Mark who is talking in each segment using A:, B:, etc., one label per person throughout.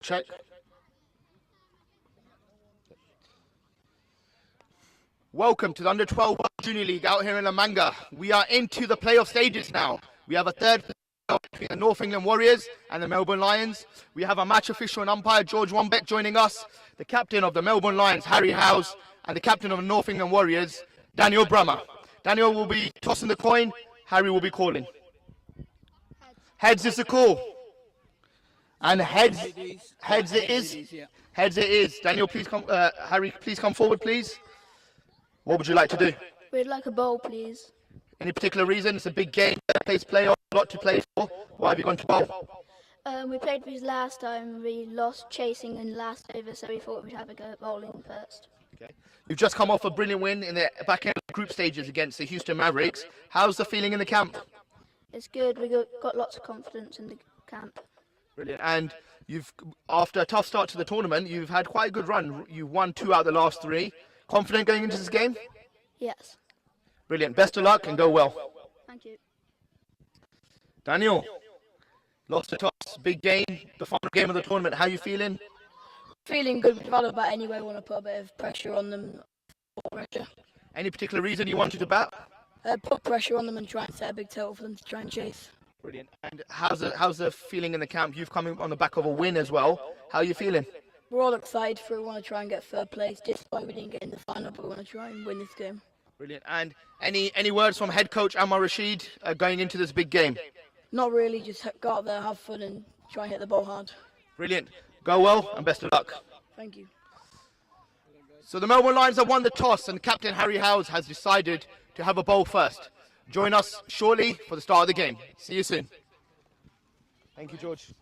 A: Check. Welcome to the Under 12 World Junior League out here in La Manga. We are into the playoff stages now. We have a third playoff between the North England Warriors and the Melbourne Lions. We have a match official and umpire, George Wombeck, joining us, the captain of the Melbourne Lions, Harry Howes, and the captain of the North England Warriors, Daniel Brummer. Daniel will be tossing the coin, Harry will be calling. Heads is the call. And heads it is. Heads it is. Daniel, please come. Harry, please come forward, please. What would you like to do?
B: We'd like a bowl, please.
A: Any particular reason? It's a big game. Place play a lot to play for. Why have you gone to bowl?
B: We played these last time. We lost chasing in last over, so we thought we'd have a go at bowling first.
A: Okay. You've just come off a brilliant win in the back end of group stages against the Houston Mavericks. How's the feeling in the camp?
B: It's good. We got lots of confidence in the camp.
A: Brilliant. And after a tough start to the tournament, you've had quite a good run. You've won 2 out of the last 3. Confident going into this game?
B: Yes.
A: Brilliant. Best of luck and go well.
B: Thank you.
A: Daniel, lost to toss, big game, the final game of the tournament. How are you feeling?
C: Feeling good about it, but anyway, I want to put a bit of pressure on them. Pressure.
A: Any particular reason you wanted to bat?
C: Put pressure on them and try and set a big total for them to try and chase.
A: Brilliant. And how's the feeling in the camp? You've come on the back of a win as well. How are you feeling?
C: We're all excited for it. We want to try and get third place, despite we didn't get in the final, but we want to try and win this game.
A: Brilliant. And any words from head coach Ammar Rashid going into this big game?
C: Not really, just go out there, have fun and try and hit the ball hard.
A: Brilliant. Go well and best of luck.
C: Thank you.
A: So the Melbourne Lions have won the toss and Captain Harry Howes has decided to have a bowl first. Join us shortly for the start of the game. See you soon. Thank you, George.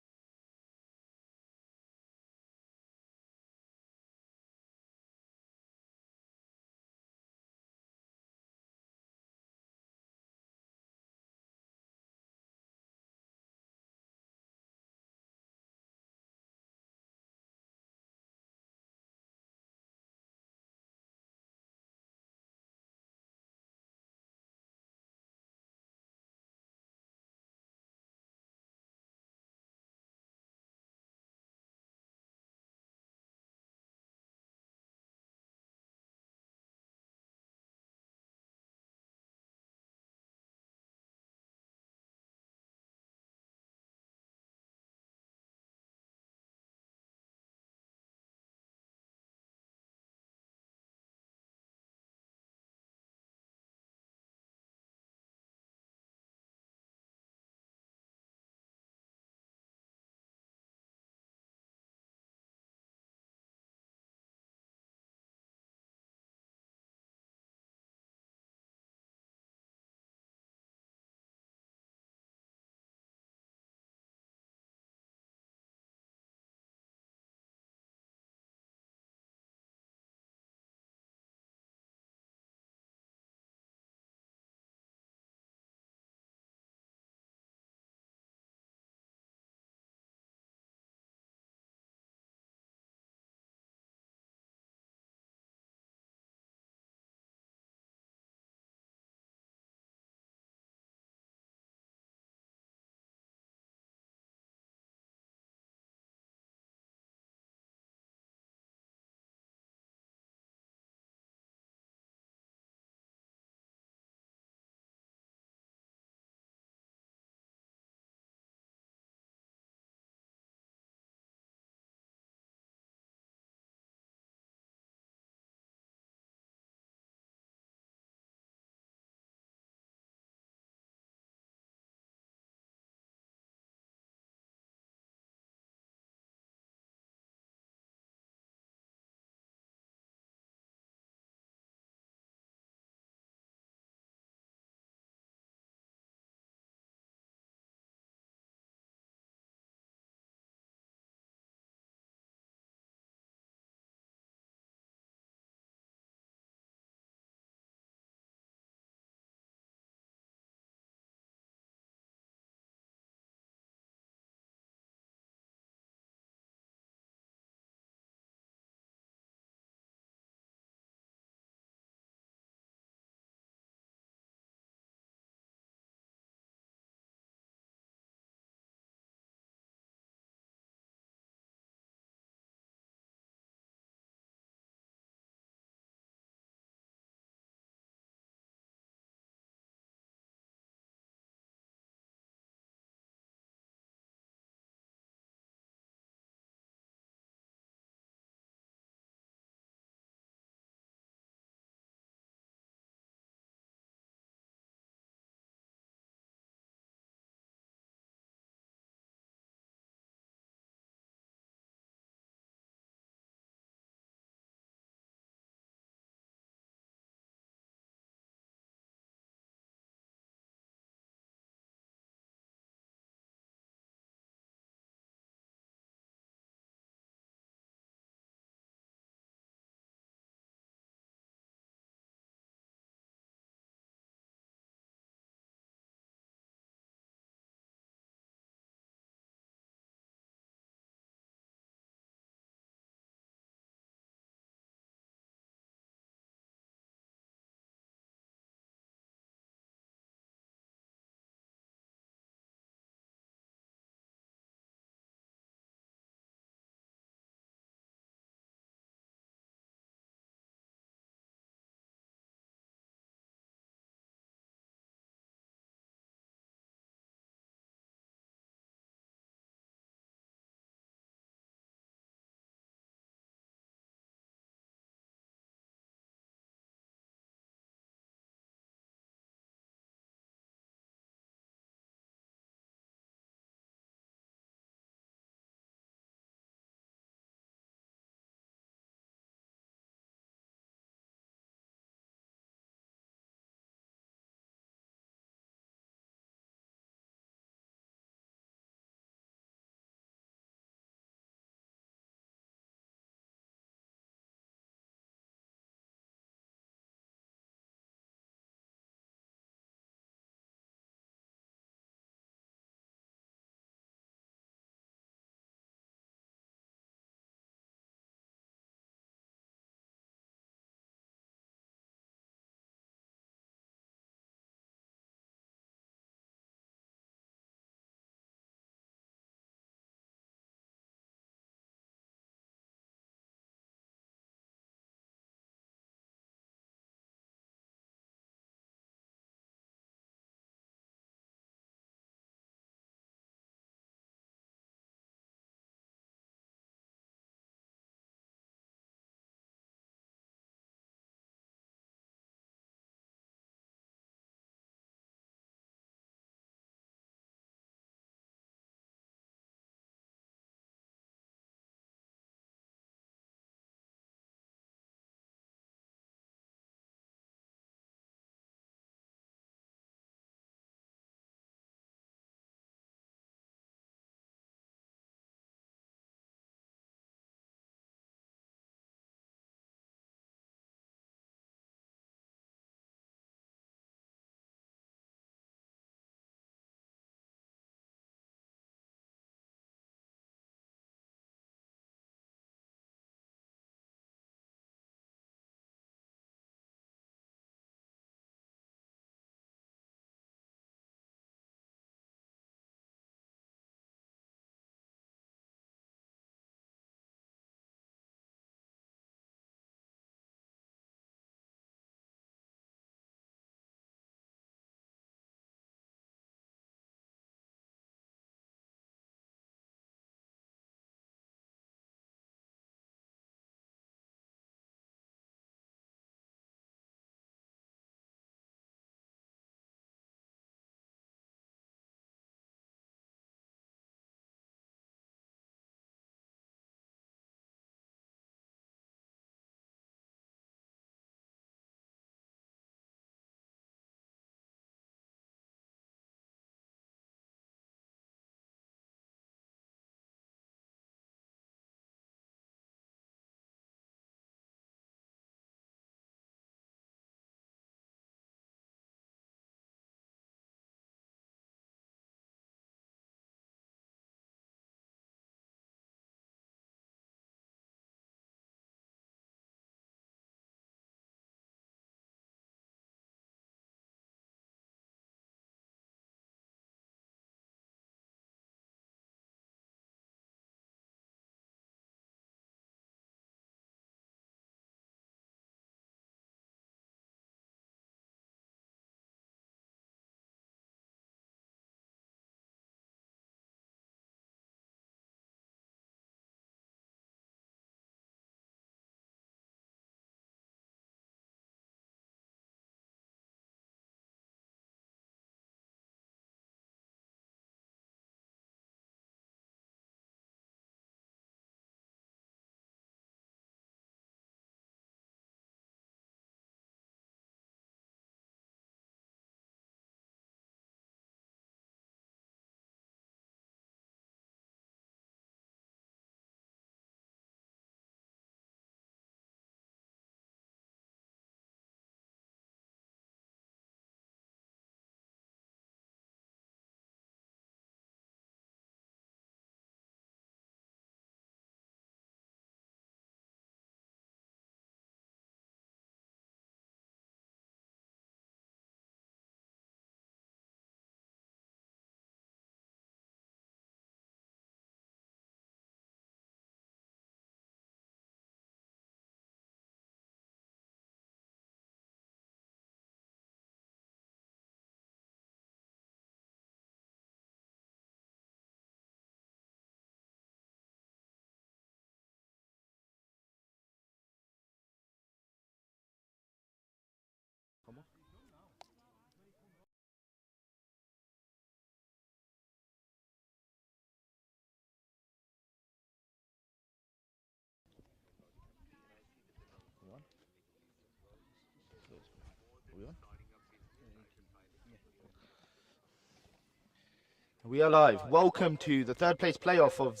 A: We are live. Welcome to the third place playoff of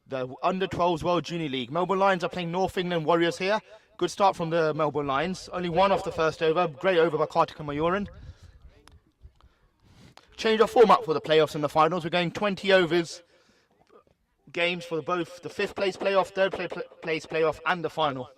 A: the Under-12s World Junior League. Melbourne Lions are playing North England Warriors here. Good start from the Melbourne Lions. Only one off the first over. Great over by Kartik and Mayoran. Change of format for the playoffs and the finals. We're going 20 overs games for both the fifth place playoff, third place playoff, and the final.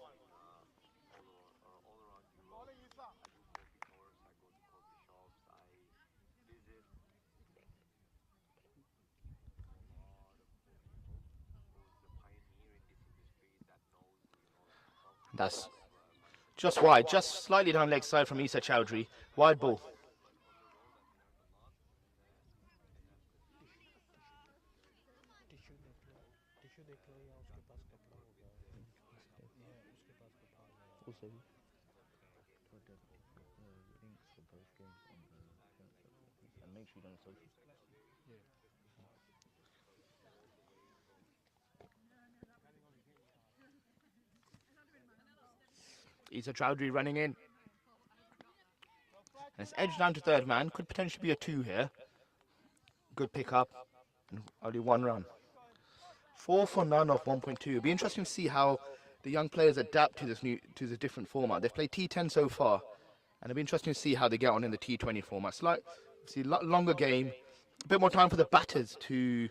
A: That's just wide, just slightly down leg side from Isa Chowdhury. Wide ball. Isa Chowdhury running in. And it's edged down to third man. Could potentially be a 2 here. Good pick up. And only 1 run. 4 for none of 1.2. It'll be interesting to see how the young players adapt to the different format. They've played T10 so far, and it'll be interesting to see how they get on in the T20 format. It's longer game, a bit more time for the batters to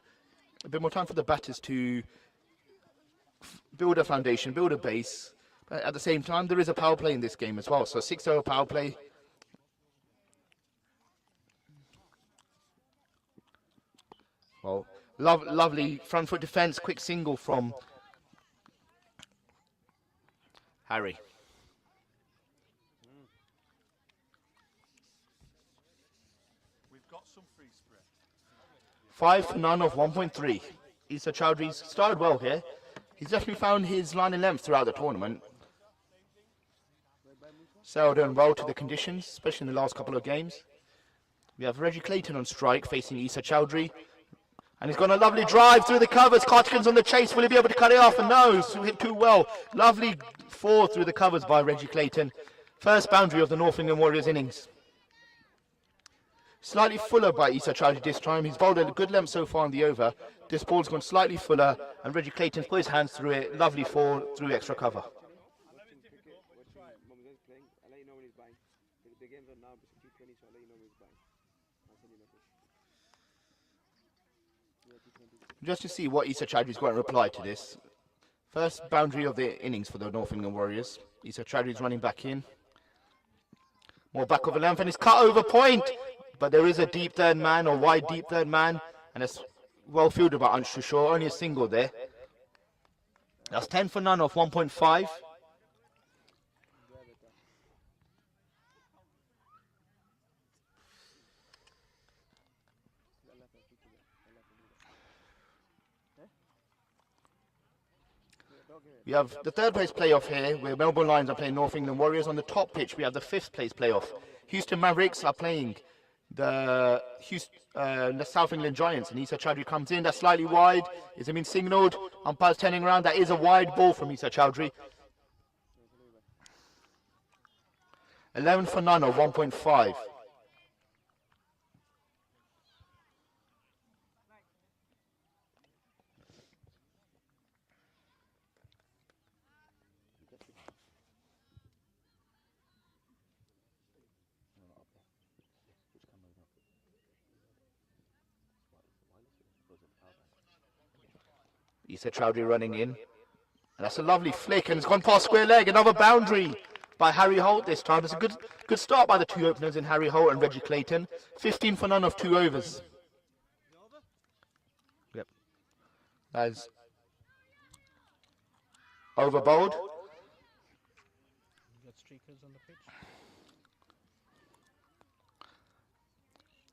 A: build a foundation, build a base. But at the same time, there is a power play in this game as well. So 6-over power play. Well, lovely front foot defense, quick single from Harry.
D: We've got some free spread.
A: 5 for none of 1.3. Isa Chowdhury's started well here. He's definitely found his line and length throughout the tournament. Settled in well to the conditions, especially in the last couple of games. We have Reggie Clayton on strike facing Isa Chowdhury. And he's got a lovely drive through the covers. Kartikan's on the chase. Will he be able to cut it off? And no, so hit too well. Lovely 4 through the covers by Reggie Clayton. First boundary of the North England Warriors innings. Slightly fuller by Isa Chowdhury this time. He's bowled a good length so far in the over. This ball's gone slightly fuller, and Reggie Clayton's put his hands through it. Lovely 4 through extra cover. Just to see what Isa Chowdhury's got in reply to this. First boundary of the innings for the North England Warriors. Isa Chowdhury's running back in. More back over length, and it's cut over point. But there is a deep third man, or wide deep third man, and it's well fielded by Anshu Shaw. Only a single there. That's 10 for none of 1.5. We have the third place playoff here, where Melbourne Lions are playing North England Warriors. On the top pitch, we have the fifth place playoff. Houston Mavericks are playing the South England Giants, and Isa Chowdhury comes in. That's slightly wide. Is it been signalled? Umpire's turning around. That is a wide ball from Isa Chowdhury. 11 for none, or 1.5. Isa Chowdhury running in. And that's a lovely flick, and it's gone past square leg. Another boundary by Harry Holt this time. It's a good start by the 2 openers in Harry Holt and Reggie Clayton. 15 for none of 2 overs. Yep. That is over bowled.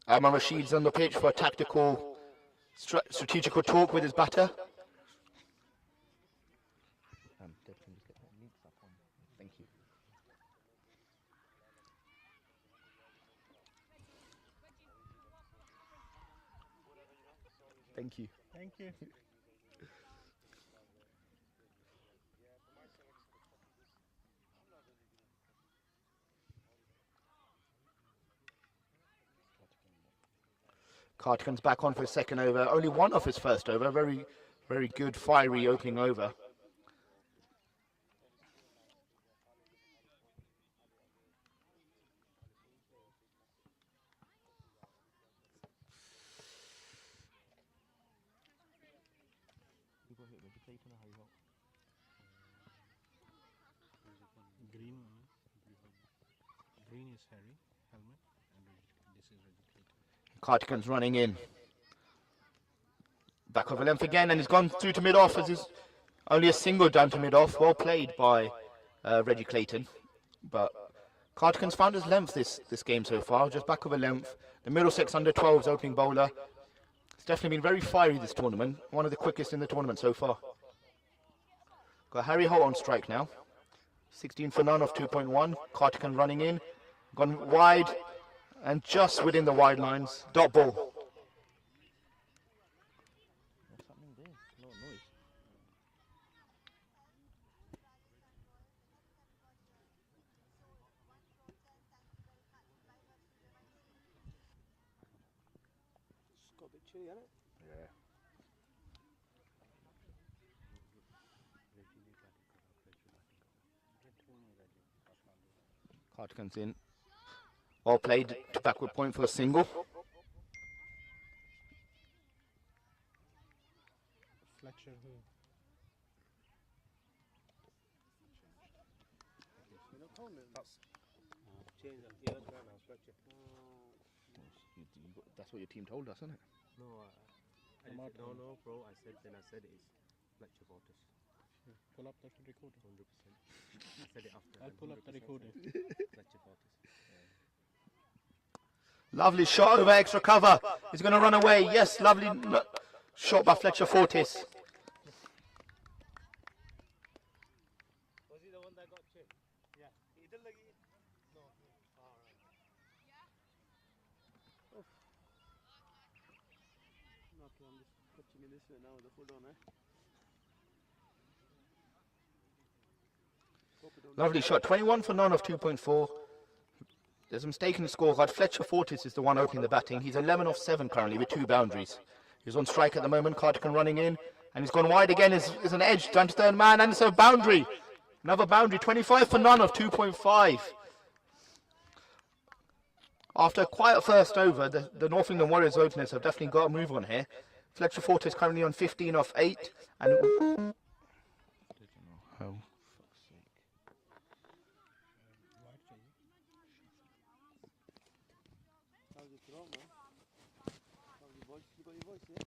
A: Amar Rashid's on the pitch for a tactical, strategical talk with his batter. Thank you. Thank you.
D: Thank you.
A: Cardigan's back on for his second over. Only one off his first over. Very, very good, fiery opening over.
D: Green is Harry, helmet, and this is Reggie.
A: Cardigan's running in. Back over length again, and he's gone through to mid-off as he's only a single down to mid-off. Well played by Reggie Clayton. But Cardigan's found his length this game so far, just back over length. The Middlesex under-12s opening bowler. It's definitely been very fiery this tournament. One of the quickest in the tournament so far. Got Harry Holt on strike now. 16 for none off 2.1. Cardigan running in. Gone wide and just within the wide lines. Dot ball.
E: What's happening there? No noise.
F: It's got a bit chilly, hasn't it?
A: Yeah. Cardigan's in. Well played to backward point for a single.
D: Fletcher who?
A: That's what your team told us, isn't it?
E: No, no, bro. I said it's Fletcher Waters.
D: Pull up that recorder.
E: 100%. I said it after.
D: I'll pull up the recorder.
E: Fletcher Waters.
A: Lovely shot over extra cover. He's going to run away. Yes, lovely shot by Fletcher Fortis.
F: Was he the one that got chipped? Yeah. He didn't like it. No. Alright. Oof. Not I'm just catching in this way now with the foot on, eh?
A: Lovely shot. 21 for none of 2.4. There's a mistake in the scorecard. Fletcher Fortis is the one opening the batting. He's 11 off 7 currently with 2 boundaries. He's on strike at the moment. Cardigan running in. And he's gone wide again. Is an edge down to third man. And it's a boundary. Another boundary. 25 for none of 2.5. After a quiet first over, the North England Warriors openers have definitely got a move on here. Fletcher Fortis currently on 15 off 8. And oh.
F: How's it throw, man? How's your voice? You got your voice, yeah?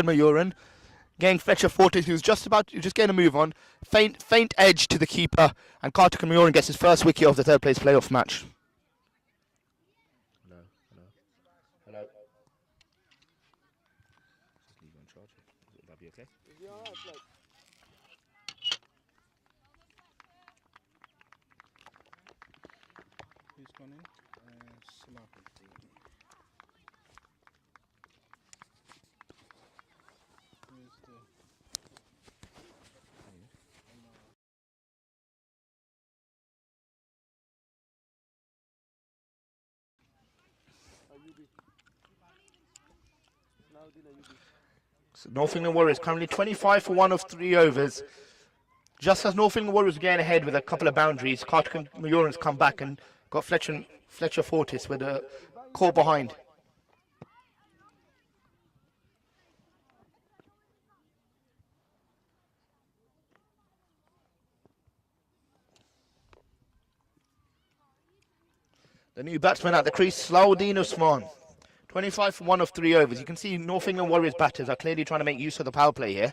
A: Majoran getting Fletcher Fortis, who's just getting a move on. Faint edge to the keeper, and Cardigan Majoran gets his first wicket of the third place playoff match. Hello. Just leave you on charge. Would that be okay?
F: Is he alright, like?
D: Who's gone in? Salah. Who's the...
F: Ayubi. Now did Ayubi.
A: So North England Warriors currently 25 for 1 of 3 overs. Just as North England Warriors were getting ahead with a couple of boundaries, Cardigan Majoran's come back and got Fletcher Fortis with a call behind. The new batsman at the crease, Slaudeen Usman. 25 for 1 of 3 overs. You can see North England Warriors batters are clearly trying to make use of the power play here.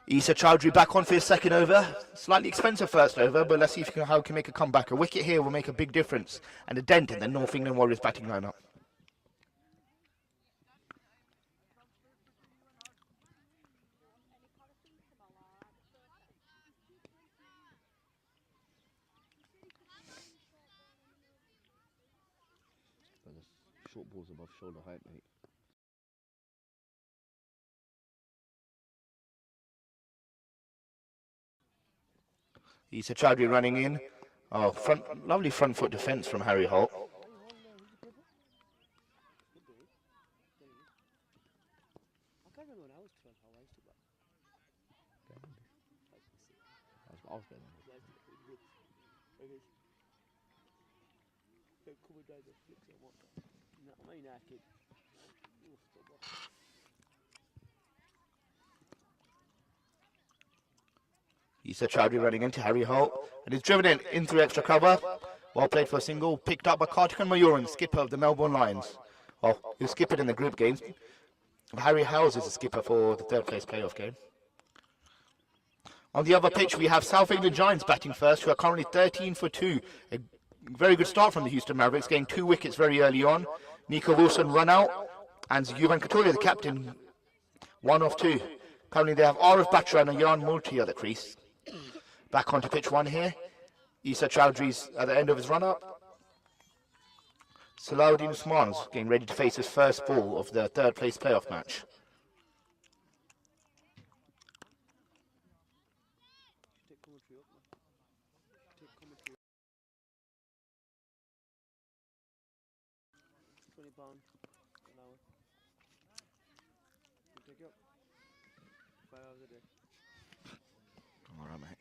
A: Issa Chowdhury back on for his second over. Slightly expensive first over, but let's see if how he can make a comeback. A wicket here will make a big difference and a dent in the North England Warriors batting lineup.
G: Short balls above shoulder height, mate.
A: Issa Chowdhury running in. Oh, lovely front foot defence from Harry Holt.
E: I can't remember when I was 12 how I used to bat.
G: I was getting
A: Issa Chowdhury running into Harry Holt. And he's driven it in through extra cover. Well played for a single. Picked up by Kartik Mayuran, skipper of the Melbourne Lions. Well, he was skippered in the group games. Harry Howes is the skipper for the third place playoff game. On the other pitch, we have South England Giants batting first, who are currently 13 for 2. A very good start from the Houston Mavericks, getting 2 wickets very early on. Nico Wilson run out, and Yuvan Katolia, the captain, 1 off 2. Currently they have Arif Batra and Jan Multi at the crease. Back onto pitch 1 here. Issa Chowdhury's at the end of his run-up. Salahuddin Usman's getting ready to face his first ball of the third place playoff match.
E: £20 an hour. You take it up. 5 hours a day.
A: Alright, mate.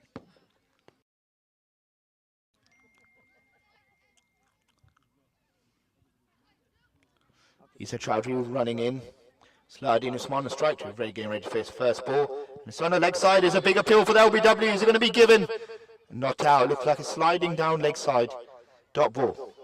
A: Issa Chowdhury running in. Salahuddin Usman a strike to ready, getting ready to face the first ball. And it's on the leg side. Is a big appeal for the LBW. Is it going to be given? Not out. Looks like a sliding down leg side. Dot ball.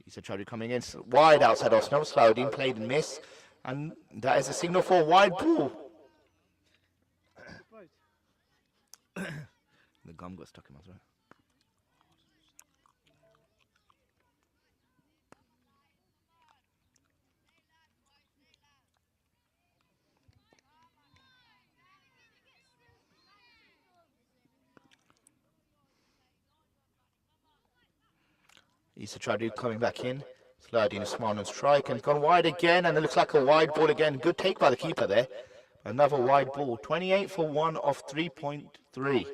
A: Issa Chowdhury coming in wide outside off stump. Salahuddin played and missed. And that is a signal for a wide ball. The gum got stuck in my throat. Issa Chowdhury coming back in. Salahuddin Usman on strike and gone wide again, and it looks like a wide ball again. Good take by the keeper there. Another wide ball. 28 for 1 off 3.3.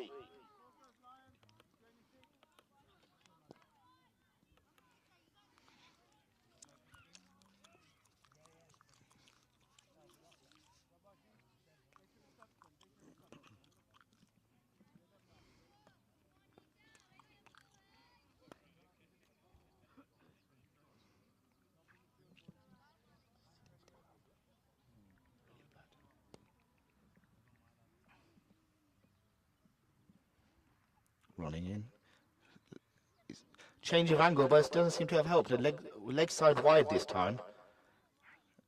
A: Running in. Change of angle, but it doesn't seem to have helped. The leg side wide this time.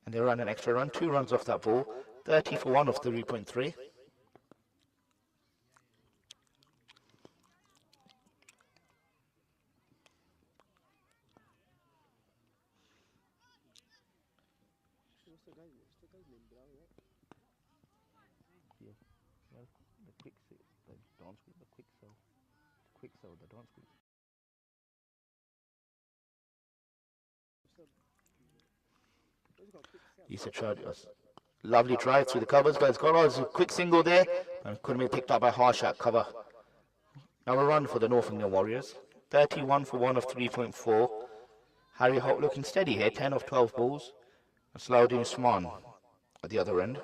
A: And they run an extra run. 2 runs off that ball. 30 for 1 off 3.3. The dance group. Issa Chowdhury, lovely drive through the covers, but it's got a quick single there, and couldn't be picked up by Harsh at cover. Now a run for the North England Warriors. 31 for 1 of 3.4. Harry Holt looking steady here, 10 of 12 balls. And Salahuddin Usman at the other end.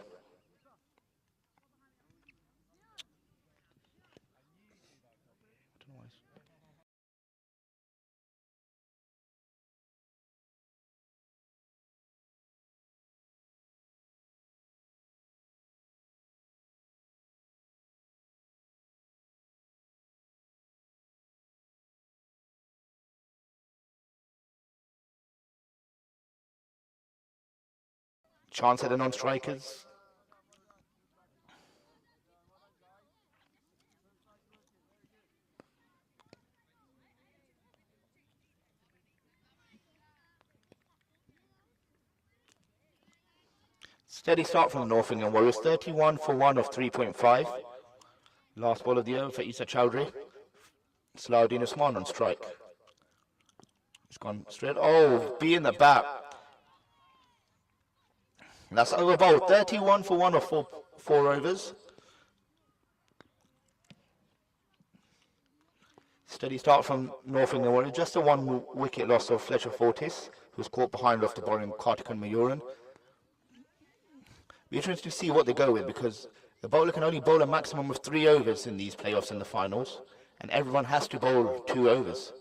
A: Chance at the non-strikers. Steady start from the North England Warriors. 31 for 1 of 3.5. Last ball of the over for Isa Chowdhury. Salahuddin Usman on strike. It's gone straight. Oh, B in the back. That's over bowled. 31 for 1 of 4 overs. Steady start from North England Warriors. Just a 1 wicket loss of Fletcher Fortis, who was caught behind after bowling Karthik Mayuran. Be interesting to see what they go with, because the bowler can only bowl a maximum of 3 overs in these playoffs and the finals, and everyone has to bowl 2 overs.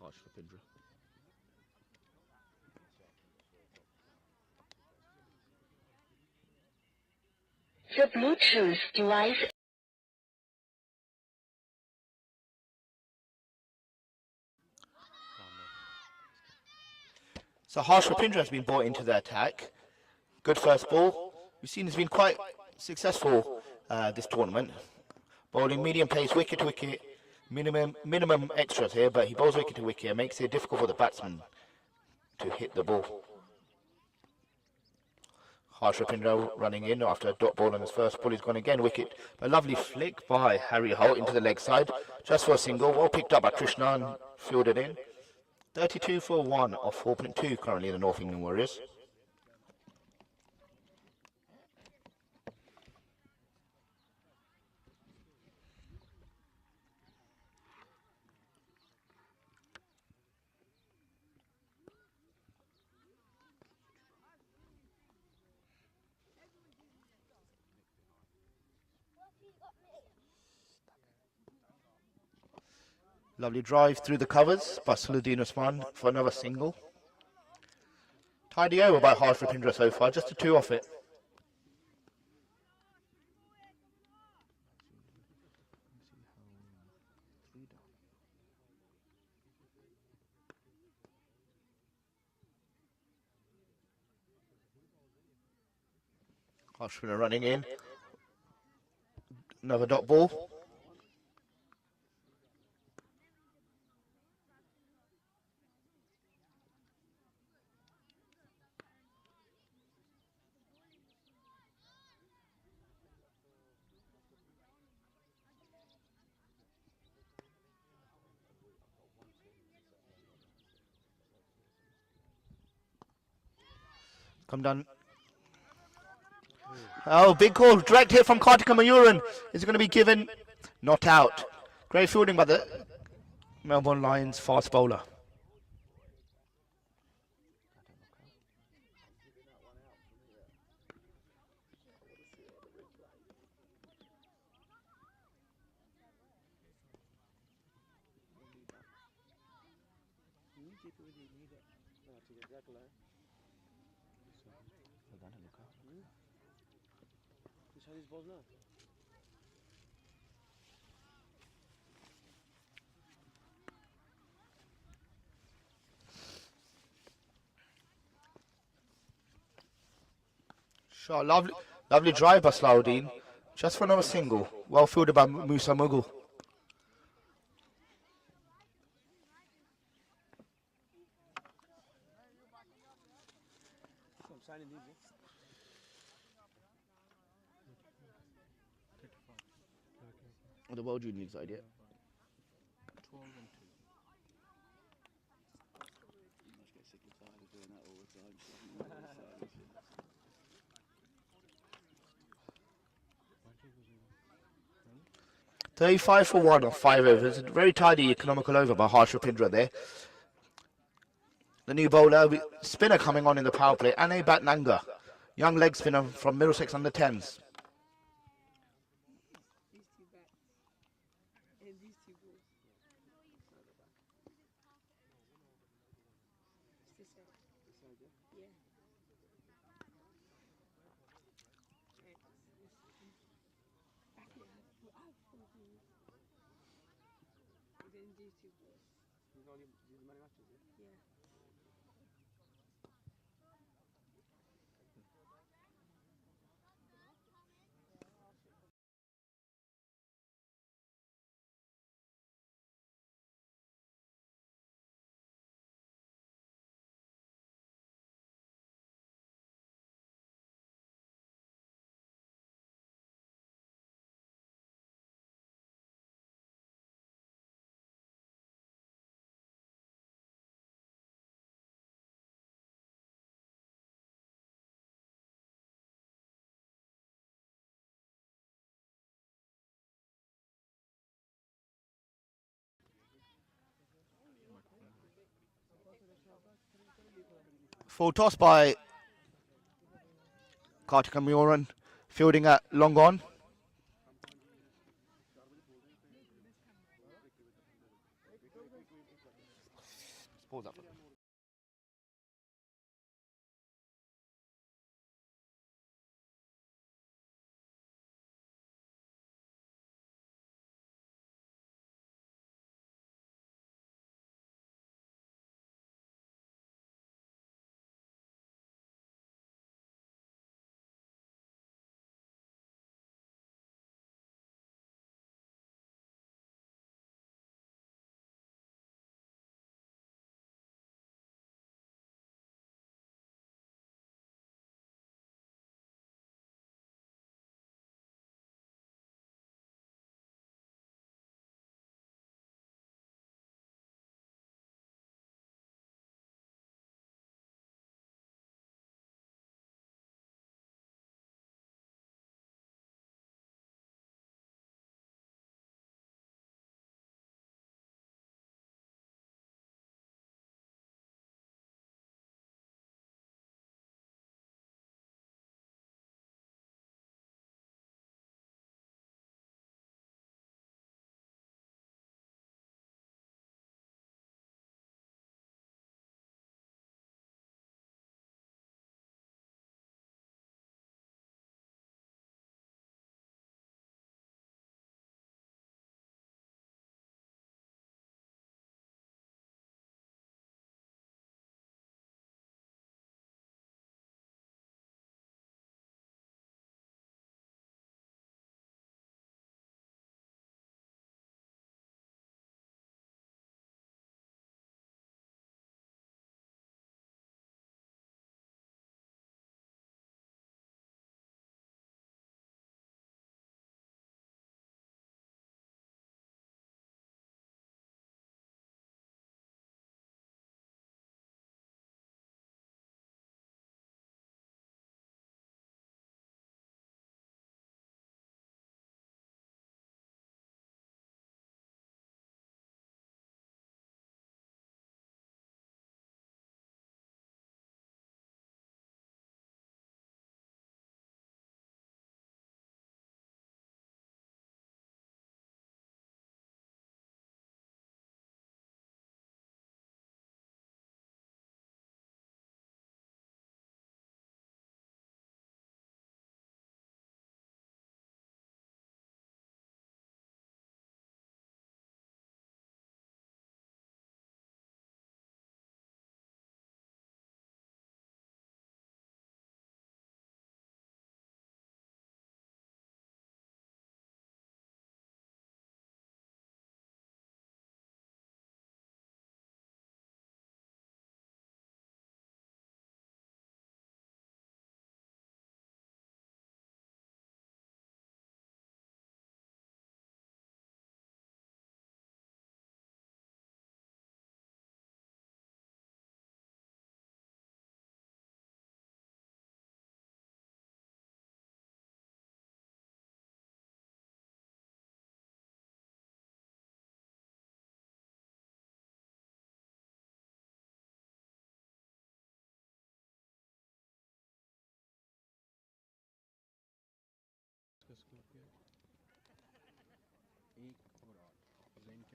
G: Harsh for Pindra.
H: The Bluetooth device.
A: So Harsh Rapindra has been brought into the attack. Good first ball. We've seen he's been quite successful this tournament. Bowling medium pace, wicket to wicket, minimum extras here, but he bowls wicket to wicket. It makes it difficult for the batsman to hit the ball. Harsh Rapindra running in after a dot ball on his first ball. He's gone again, wicket. A lovely flick by Harry Holt into the leg side, just for a single. Well picked up by Krishna and fielded in. 32 for 1 of 4.2 currently in the North England Warriors. Lovely drive through the covers by Salahuddin Usman for another single. Tidy over by Harsh Rapindra so far, just a 2 off it. Harsh Rapindra running in. Another dot ball. Come down. Oh, big call. Direct hit from Karthik Mayuran. Is it going to be given? Not out. Great fielding by the Melbourne Lions fast bowler. Sure, lovely drive by Salahuddin. Just for another single. Well fielded by Musa Mughal.
G: The World Juniors idea.
D: 12 and 2.
G: You must get sick and tired of doing that all the time.
A: 35 for 1 of 5 overs. A very tidy, economical over by Harsh Rapindra there. The new bowler, spinner coming on in the power play, Ane Batnanga. Young leg spinner from Middlesex under 10s. Full toss by Kartik Amuran, fielding at long on. Pause that for a minute.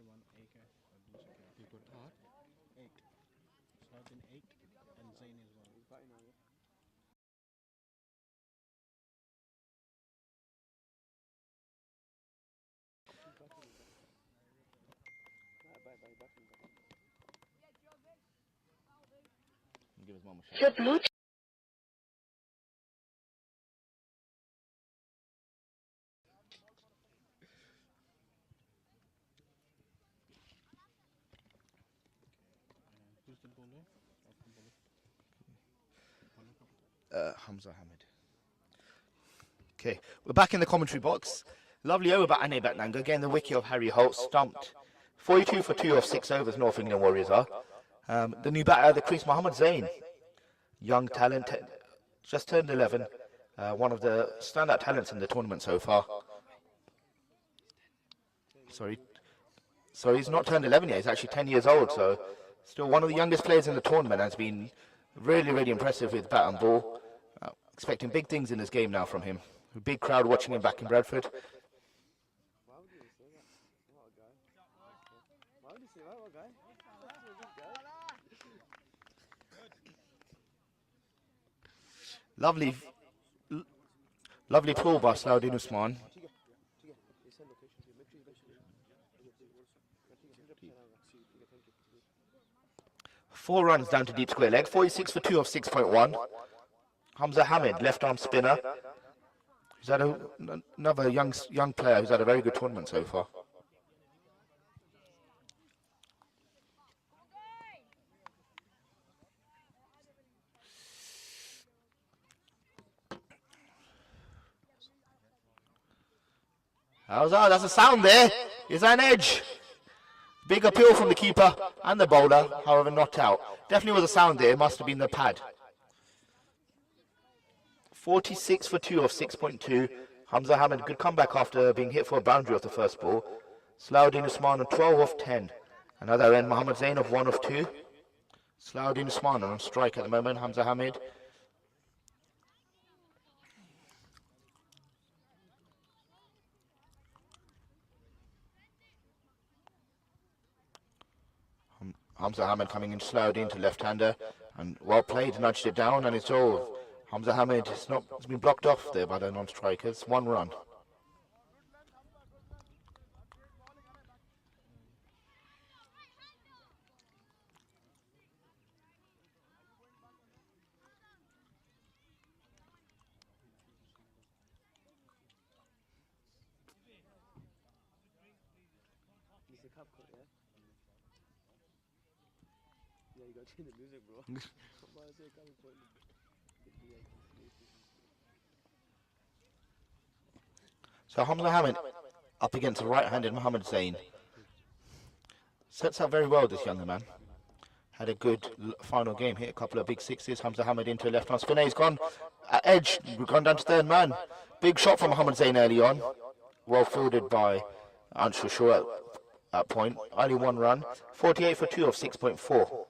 D: 1 एक है और दूसरा क्या
E: You got 8.
D: 8 Salahuddin 8 and Zain is 1
A: Give his mum a shout.
H: The blue
D: who's the bowler off the bowler
A: Hamza Hamid. Okay, we're back in the commentary box. Lovely over by Ane Batnanga. Again, the wicket of Harry Holt stumped. 42 for 2 off 6 overs, North England Warriors are. The new batter, the crease, Mohammad Zain. Young talent, just turned 11. One of the standout talents in the tournament so far. Sorry, he's not turned 11 yet. He's actually 10 years old, so still one of the youngest players in the tournament. Has been really, really impressive with bat and ball. Expecting big things in this game now from him. A big crowd watching him back in Bradford.
F: Why would you say that? What a guy. Why would you say that? What a guy? That's a good guy.
A: Lovely pull by Salahuddin Usman. 4 runs down to deep square leg. 46 for 2 off 6.1. Hamza Hamid, left arm spinner. He's had another young player who's had a very good tournament so far. That's a sound there. Is that an edge? Big appeal from the keeper and the bowler, however not out. Definitely was a sound there. It must have been the pad. 46 for 2 off 6.2. Hamza Hamid, good comeback after being hit for a boundary off the first ball. Salahuddin Usman on 12 off 10. Another end, Mohammad Zain of 1 off 2. Salahuddin Usman on strike at the moment. Hamza Hamid. Hamza Hamid coming in slowed into left-hander and well played, nudged it down, and it's all. Hamza Hamid it's been blocked off there by the non-strikers. 1 run.
F: Yeah, you got to change the music, bro.
A: So Hamza Hamid up against the right-handed Mohammad Zain. Sets up very well, this younger man. Had a good final game, hit a couple of big sixes. Hamza Hamid into a left-hand spinner. He's gone at edge, gone down to third man. Big shot from Mohammad Zain early on. Well fielded by Anshu Shaw at that point. Only 1 run. 48 for 2 of 6.4. 13,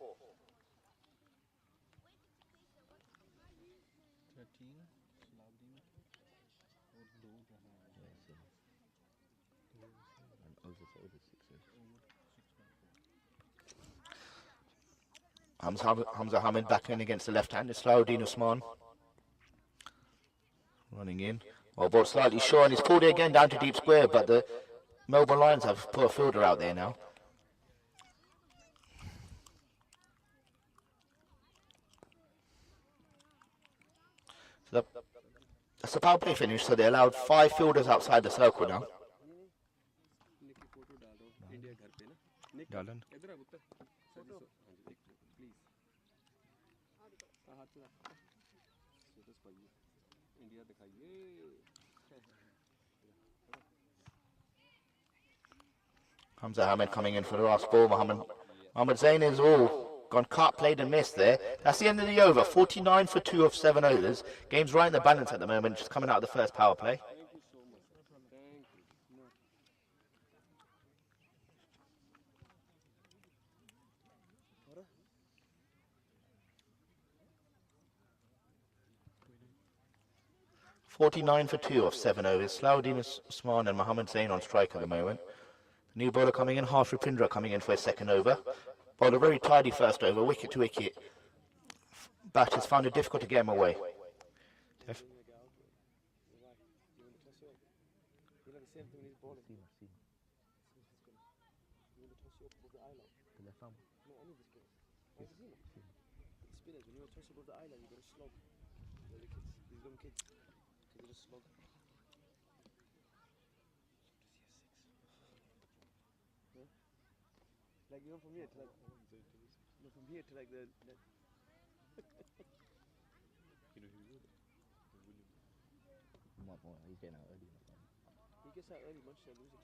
A: Hamza Hamid back in against the left-handed Salahuddin Usman. Running in. Well, ball slightly short, and he's pulled it again down to deep square, but the Melbourne Lions have put a fielder out there now. So that's a power play finish, so they allowed 5 fielders outside the circle now. Hamza Hamid coming in for the last ball. Mohammad Zain is all gone cut, played and missed there. That's the end of the over. 49 for 2 of 7 overs. Game's right in the balance at the moment, just coming out of the first power play. .49 for 2 of 7 overs. Salahuddin Usman and Mohammad Zain on strike at the moment. New bowler coming in, Harsh Rupindra coming in for his second over. Bowled a very tidy first over, wicket to wicket. Batters found it difficult to get him away. Def-
F: You know the same thing when he's bowling. You want to toss you up above the eye line. The left arm. No, any of the spinners. Have you seen it? The spinners, when you toss above the eye line, you got to slog. The kids, these young kids, they just slog. Huh? Like you know from here to like, no, from here to like the.
E: You know who is it? William.
F: He's getting out early. He gets out early, Manchester losing.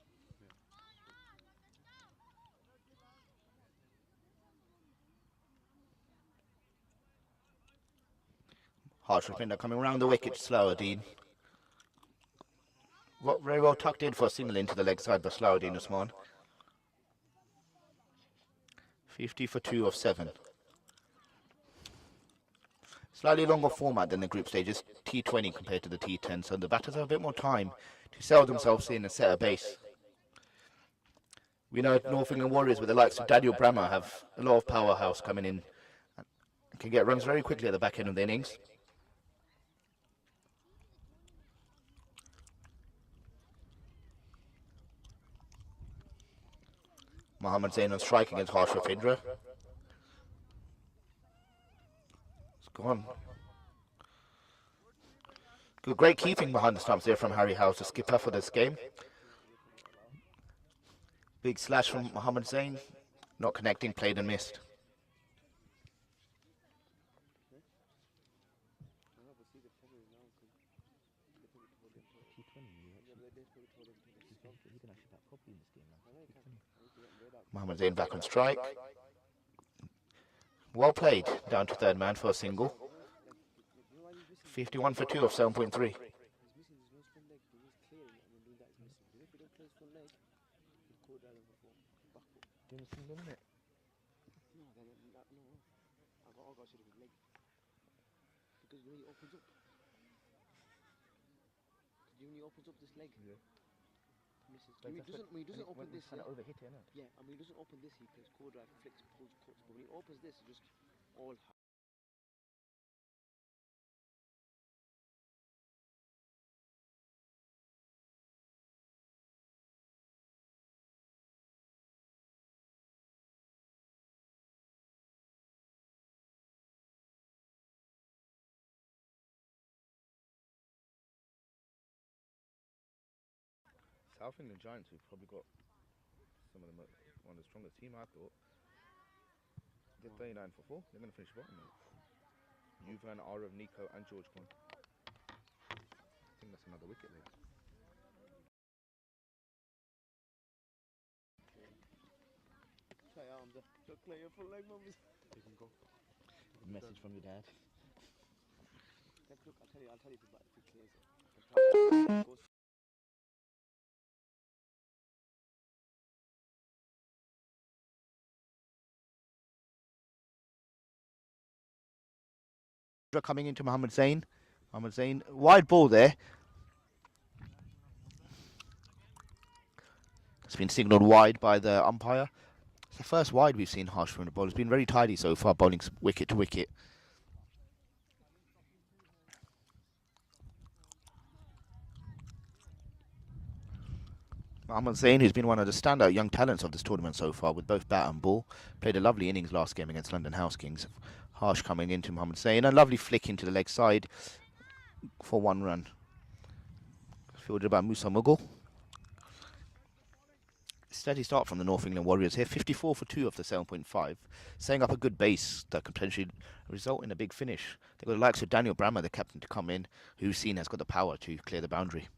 A: Harsh Rupindra coming round the wicket slower, Dean. Very well tucked in for a single into the leg side by Salahuddin Usman. 50 for 2 of 7. Slightly longer format than the group stages, T20 compared to the T10, so the batters have a bit more time to settle themselves in and set a base. We know North England Warriors with the likes of Daniel Brammer have a lot of powerhouse coming in and can get runs very quickly at the back end of the innings. Mohammad Zain on strike against Harsh Rupindra. It's gone. Good, great keeping behind the stumps there from Harry House, the skipper for this game. Big slash from Mohammad Zain. Not connecting, played and missed. Mohammad Zain back on strike. Well played, down to third man for a single. 51 for 2 of 7.3.
F: Because when he opens up, this leg, misses. When he doesn't open this, yeah, and when he doesn't open this, he plays core drive, flicks, pulls, cuts. But when he opens this, he just all.
A: South England Giants, who've probably got one of the strongest team, I thought. They're 39 for 4. They're going to finish bottom now. Yuvan, Arav, Nico, and George Kwan. I think that's another wicket leg.
F: Try arms up. Clear your full leg, mummies.
E: You can go.
G: Message from your dad.
F: Look, I'll tell you if he clears it.
A: Coming into Mohammad Zain. Mohammad Zain, wide ball there. It's been signalled wide by the umpire. It's the first wide we've seen Harsh from the ball. It's been very tidy so far, bowling wicket to wicket. Mohammad Zain, who's been one of the standout young talents of this tournament so far with both bat and ball, played a lovely innings last game against London House Kings. Harsh coming into Mohammad Zain, a lovely flick into the leg side for 1 run. Fielded by Musa Mughal. Steady start from the North England Warriors here, 54 for 2 of the 7.5, setting up a good base that can potentially result in a big finish. They've got the likes of Daniel Brammer, the captain, to come in, who's seen has got the power to clear the boundary.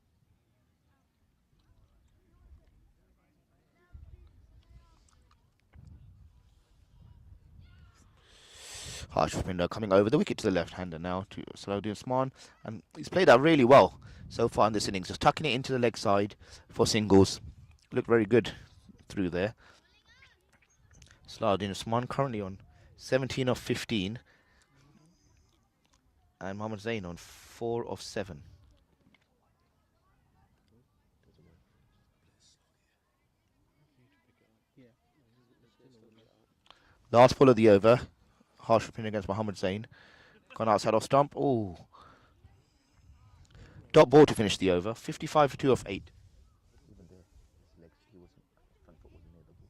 A: Harsh Rupindra coming over the wicket to the left-hander now to Salahuddin Usman, and he's played that really well so far in this innings, just tucking it into the leg side for singles. Looked very good through there. Salahuddin Usman currently on 17 of 15, and Mohammad Zain on 4 of 7. Last ball of the over. Harsh opinion against Mohammed Zain. Gone outside off stump. Oh. Dot ball to finish the over. 55 for 2 off 8. Even there, his legs, he wasn't, front foot wasn't near the ball.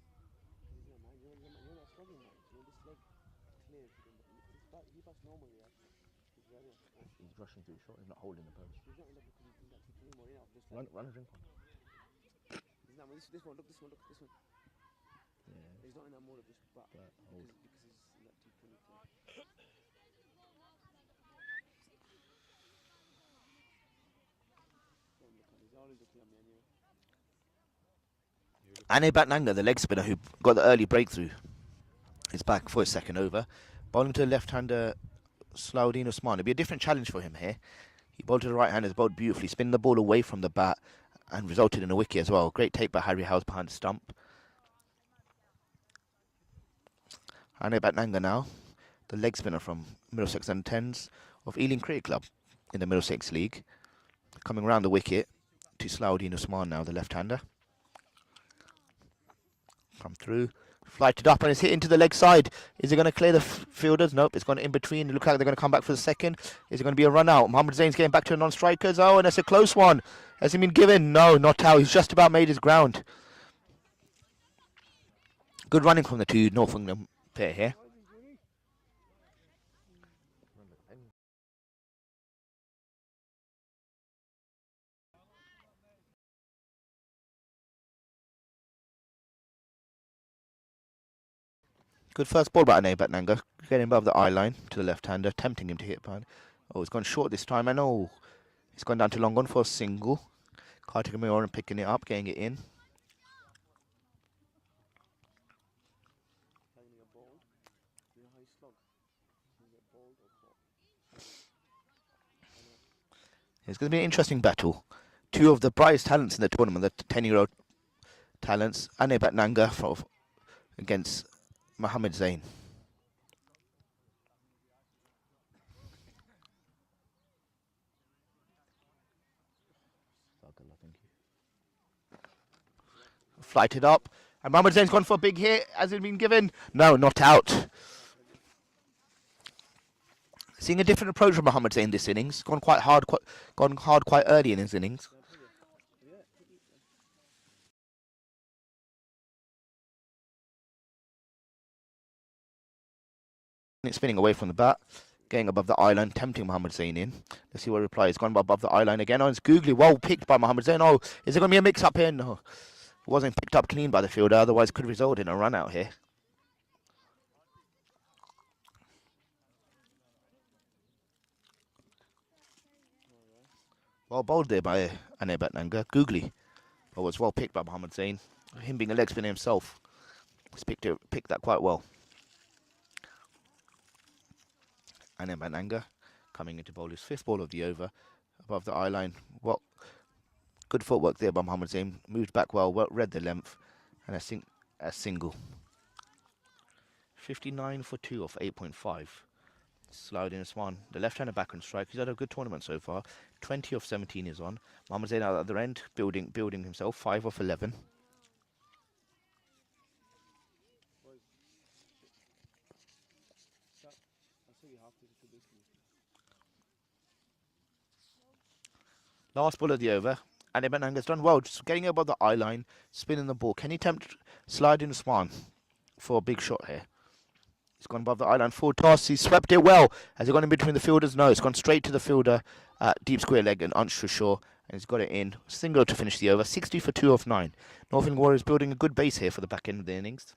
F: Yeah, man, you're not slugging, man. This leg clear. He bats normally, yeah. He's very
A: He's rushing through short. He's not holding the post.
F: He's not in the because he's not keeping anymore, you know. Just
A: Run a drink on.
F: he's not, this one, look, this one.
A: Yeah.
F: He's not in that mode of just bat
A: Hold.
F: because he's in that T20 play. He's always looking at me anyway.
A: Ane Batnanga, the leg spinner who got the early breakthrough, is back for his second over. Bowling to the left-hander Slaudin Usman. It'll be a different challenge for him here. He bowled to the right-hander, bowled beautifully, spinning the ball away from the bat and resulted in a wicket as well. Great take by Harry Howes behind the stump. Ane Batnanga now, the leg spinner from Middlesex Under-10s of Ealing Cricket Club in the Middlesex League. Coming round the wicket to Slaudin Usman now, the left-hander. Come through, flighted up and it's hit into the leg side. Is it going to clear the fielders? Nope, it's gone in between. It looks like they're going to come back for the second. Is it going to be a run out? Mohammed Zain's getting back to the non-strikers. Oh, and it's a close one. Has he been given? No, not out. He's just about made his ground. Good running from the two Northumberland pair here. Good first ball by Ane Batnanga, getting above the eye line to the left-hander, tempting him to hit behind. Oh, it's gone short this time, and oh, it's gone down to long on for a single. Kartik Mayoran picking it up, getting it in.
F: Playing a ball. You know how he slug? He get bowled or caught.
A: It's going to be an interesting battle. Two of the brightest talents in the tournament, the 10-year-old talents, Ane Batnanga against Mohammed Zain. Flighted up, and Mohammed Zain's gone for a big hit. Has it been given? No, not out. Seeing a different approach from Mohammed Zain this innings. Gone hard quite early in his innings. It's spinning away from the bat, getting above the eye line, tempting Mohammed Zain in. Let's see what reply. It's gone above the eye line again. Oh, it's googly, well picked by Mohammed Zain. Oh, is there going to be a mix-up here? No. It wasn't picked up clean by the fielder, otherwise could result in a run out here. Well bowled there by Ane Batnanga. Googly, but was well picked by Mohammed Zain. Him being a leg spinner himself, he's picked that quite well. Ane Batnanga coming into bowl his fifth ball of the over, above the eye line. Well, good footwork there by Mohammed Zain. Moved back well, read the length, and a single. 59 for 2 off 8.5. Slaudin Usman, the left-hander back on strike. He's had a good tournament so far. 20 off 17 is on. Mohammed Zain at the other end, building himself. 5 off 11. Last ball of the over. And Batnanga's done well, just getting above the eye line, spinning the ball. Can he tempt Slaudin Usman for a big shot here? He's gone above the eye line, full toss. He's swept it well. Has it gone in between the fielders? No, it's gone straight to the fielder at deep square leg and Ansh Shaw, and he's got it in. Single to finish the over. 60 for 2 off 9. Northern Warriors building a good base here for the back end of the innings.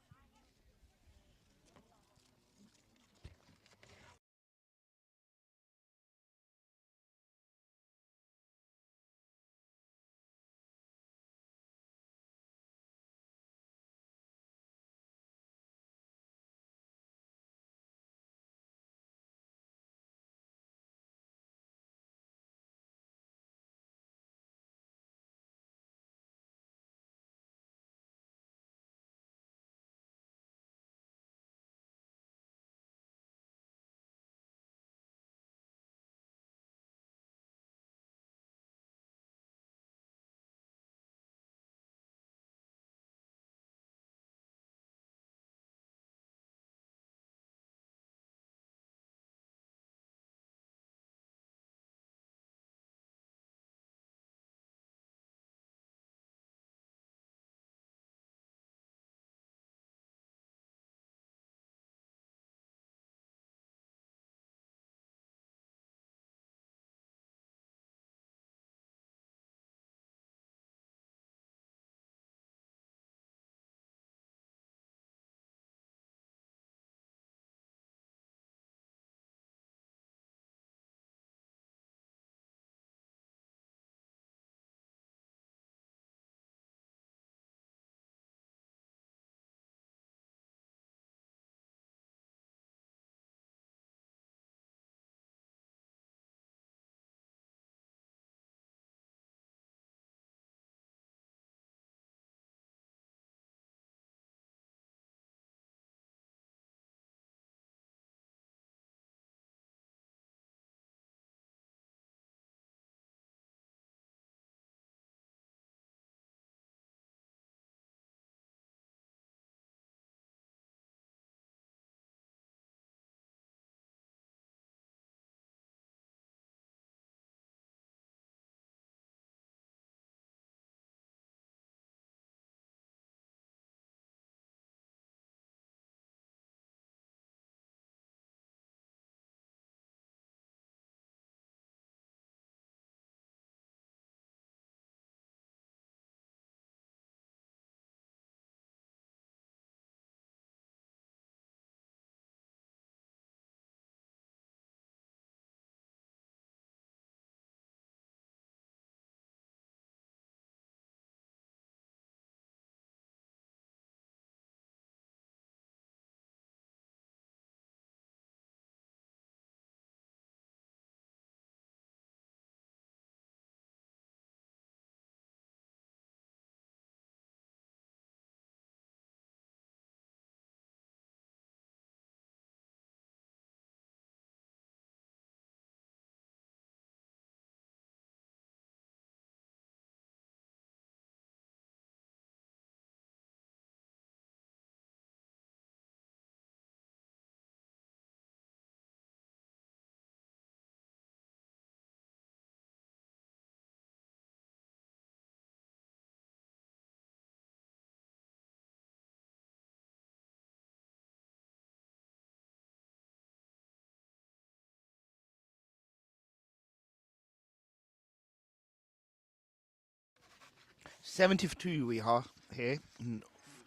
A: 70 for 2 we are here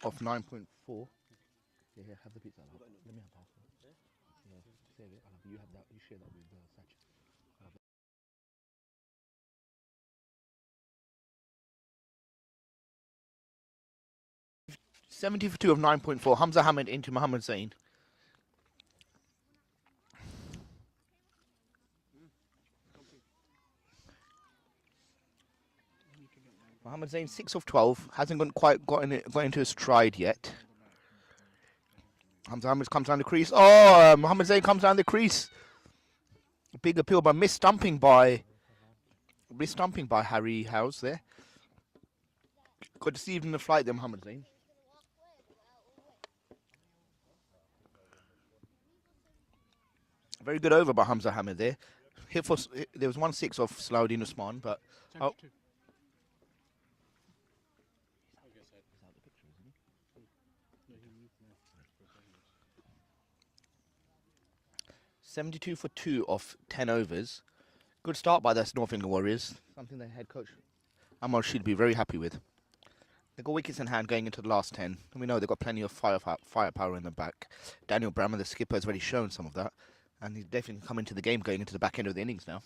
A: of 9.4. Yeah, here, have the pizza. Let me have half. Yeah, save it. You have that. You share that with Satch. 70 for 2 of 9.4. Hamza Hamid into Mohammed Zain. Mohammed Zain 6 of 12. Hasn't quite got into his stride yet. Hamza Hamid comes down the crease. Oh, Mohammed Zain comes down the crease. Big appeal, but misstumping by Harry House there. Got deceived in the flight there, Mohammed Zain. Very good over by Hamza Hamid there. There was 1-6 off Salahuddin Usman, but 72 for 2 off 10 overs. Good start by the North England Warriors. Something their head coach Amar should be very happy with. They've got wickets in hand going into the last 10. And we know they've got plenty of firepower in the back. Daniel Brammer, the skipper, has already shown some of that. And he's definitely come into the game going into the back end of the innings now.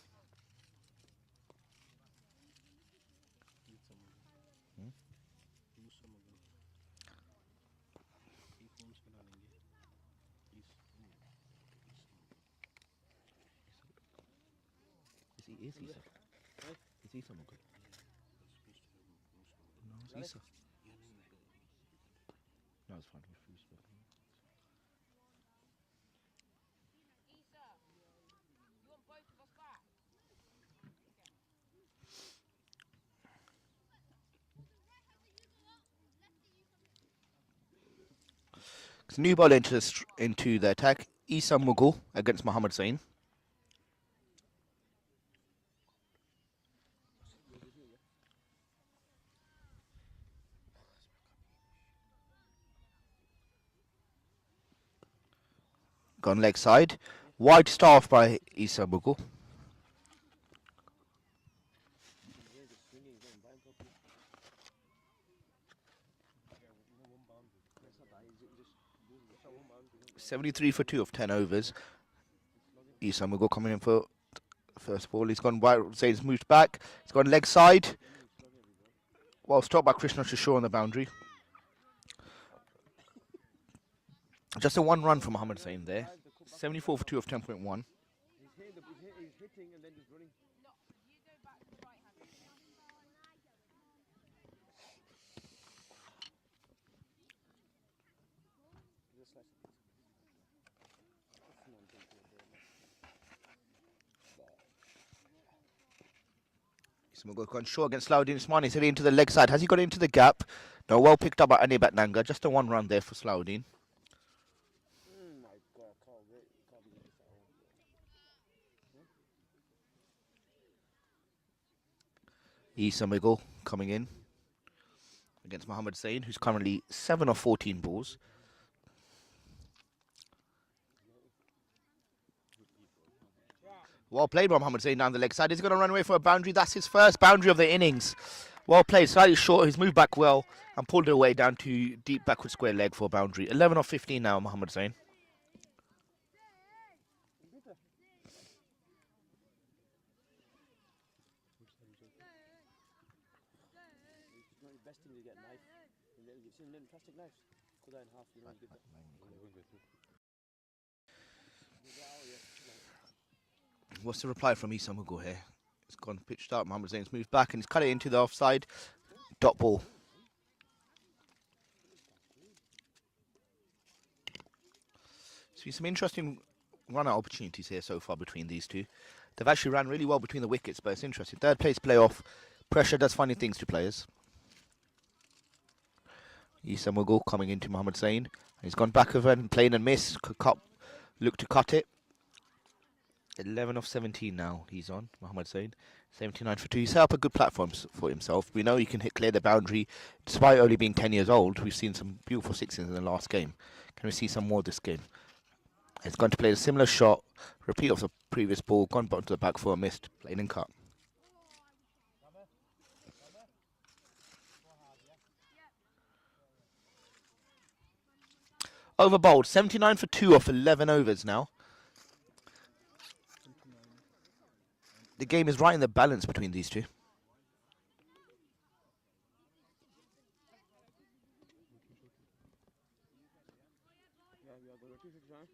A: Is he someone good? No, it's Isa. No, it's fine. 'Cause new ball into the attack. Isa Mughal against Mohammed Zain. Gone leg side. Wide staff by Isa Mughal. .73 for 2 of 10 overs. Isa Mughal coming in for first ball. He's gone wide. Zain's moved back. He's gone leg side. Well stopped by Krishna Shishore on the boundary. Just a 1 run for Mohammed Zain there. 74 for 2 of 10.1.
F: He's hitting and then just running.
A: Mughal gone short against Salahuddin Usman. He's heading into the leg side. Has he got into the gap? No, well picked up by Anibat Nanga. Just a 1 run there for Salahuddin.
F: My God, I can't wait. Can't believe this.
A: Isa Mughal coming in against Mohammed Zain, who's currently 7 of 14 balls. Well played by Mohammed Zain down the leg side. He's going to run away for a boundary. That's his first boundary of the innings. Well played, slightly short. He's moved back well and pulled it away down to deep backward square leg for a boundary. 11 of 15 now, Mohammed Zain.
F: Best thing to get a knife. You've seen little plastic knives? Cut that in half, you know, you get that.
A: What's the reply from Isa Mughal here? It's gone pitched up. Mohammed Zain's moved back and he's cut it into the offside. Dot ball. So some interesting run-out opportunities here so far between these two. They've actually ran really well between the wickets, but it's interesting. Third place playoff. Pressure does funny things to players. Isa Mughal coming into Mohammed Zain. He's gone back over and playing and miss. Look to cut it. 11 of 17 now he's on, Mohammed Zain. 79 for 2. He's set up a good platform for himself. We know he can clear the boundary. Despite only being 10 years old, we've seen some beautiful sixes in the last game. Can we see some more this game? He's going to play a similar shot. Repeat of the previous ball. Gone bottom to the back for a missed. Played and cut. Over bowled. 79 for 2 off 11 overs now. The game is right in the balance between these two.
F: Yeah, we are going to 250, huh?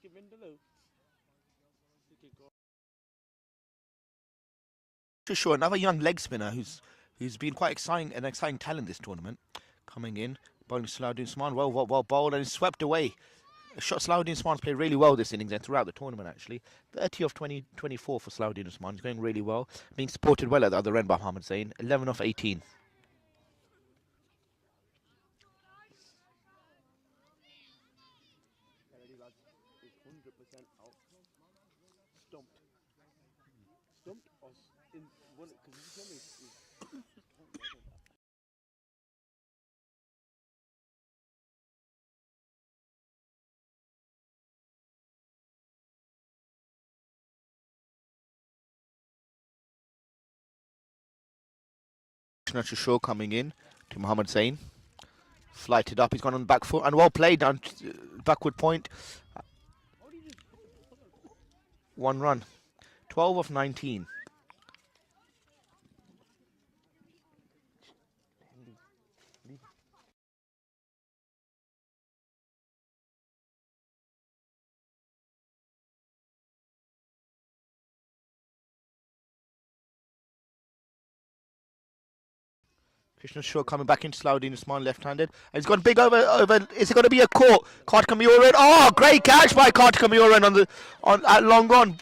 F: Chicken Vindaloo.
A: Sure, another young leg spinner who's been quite an exciting talent this tournament. Coming in, bowling Salahuddin Usman, well bowled, and he's swept away. Salahuddin Usman's played really well this innings and throughout the tournament actually. 30 off 24 for Salahuddin Usman. He's going really well. Being supported well at the other end by Mohammad Zain. 11 off 18.
F: Kennedy lads is 100% out. Stumped. Stumped us in one because you tell me
A: Shah coming in to Mohammad Zain. Flighted up, he's gone on the back foot and well played down backward point. 1 run. 12 off 19. Krishna Shaw coming back into Salahuddin Usman left-handed. And he's gone big over. Is it going to be a caught? Kartik Kamioran. Oh, great catch by Kartik Kamioran at long on.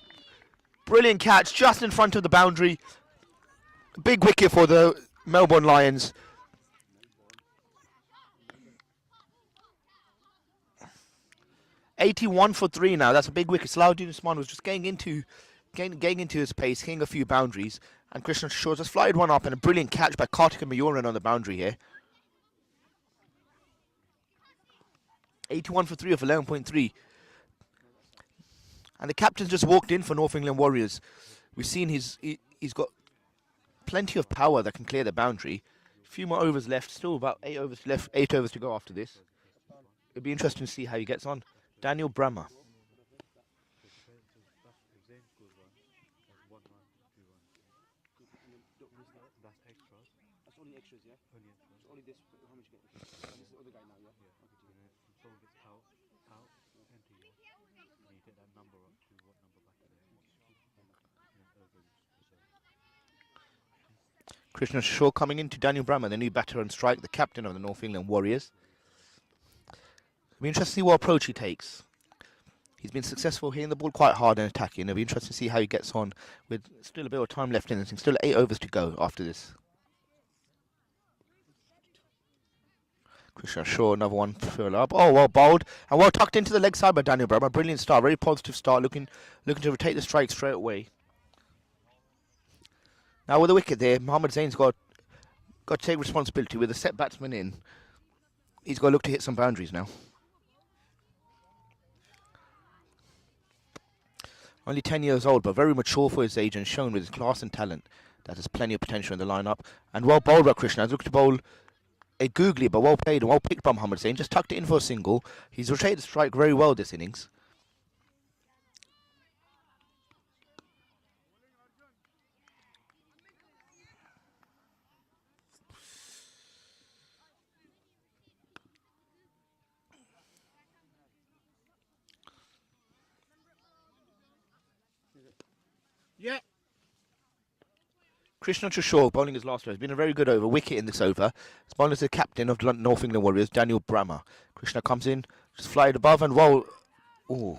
A: Brilliant catch just in front of the boundary. Big wicket for the Melbourne Lions. $81 for 3 now. That's a big wicket. Salahuddin Usman was just getting into his pace, hitting a few boundaries. And Krishna Shaw just flied one up and a brilliant catch by Kartik Mayoran on the boundary here. 81 for 3 of 11.3. And the captain's just walked in for North England Warriors. We've seen he's got plenty of power that can clear the boundary. A few more overs left, still about 8 overs left, 8 overs to go after this. It'll be interesting to see how he gets on. Daniel Brahma.
F: that's only extras, yeah? So only this, how much you get? This is the other guy now, yeah?
A: Krishna Shaw coming into Daniel Brahma, the new batter on strike, the captain of the North England Warriors. It'll be interesting to see what approach he takes. He's been successful hitting the ball quite hard and attacking. It'll be interesting to see how he gets on with still a bit of time left in it. Still 8 overs to go after this. Krishna Shaw, another one fill up. Oh, well bowled and well tucked into the leg side by Daniel Brahma. Brilliant start, very positive start, looking to rotate the strike straight away. Now with the wicket there, Mohammad Zain's got to take responsibility with a set batsman in. He's got to look to hit some boundaries now. Only 10 years old, but very mature for his age and shown with his class and talent that there's plenty of potential in the lineup. And well bowled by Krishna. He's looked to bowl a googly, but well played and well picked by Mohammad Zain. Just tucked it in for a single. He's rotated the strike very well this innings.
F: Yeah.
A: Krishna Shaw bowling his last over. It's been a very good over. Wicket in this over. It's bowling as the captain of North England Warriors, Daniel Brahma. Krishna comes in, just flied above and well Ooh.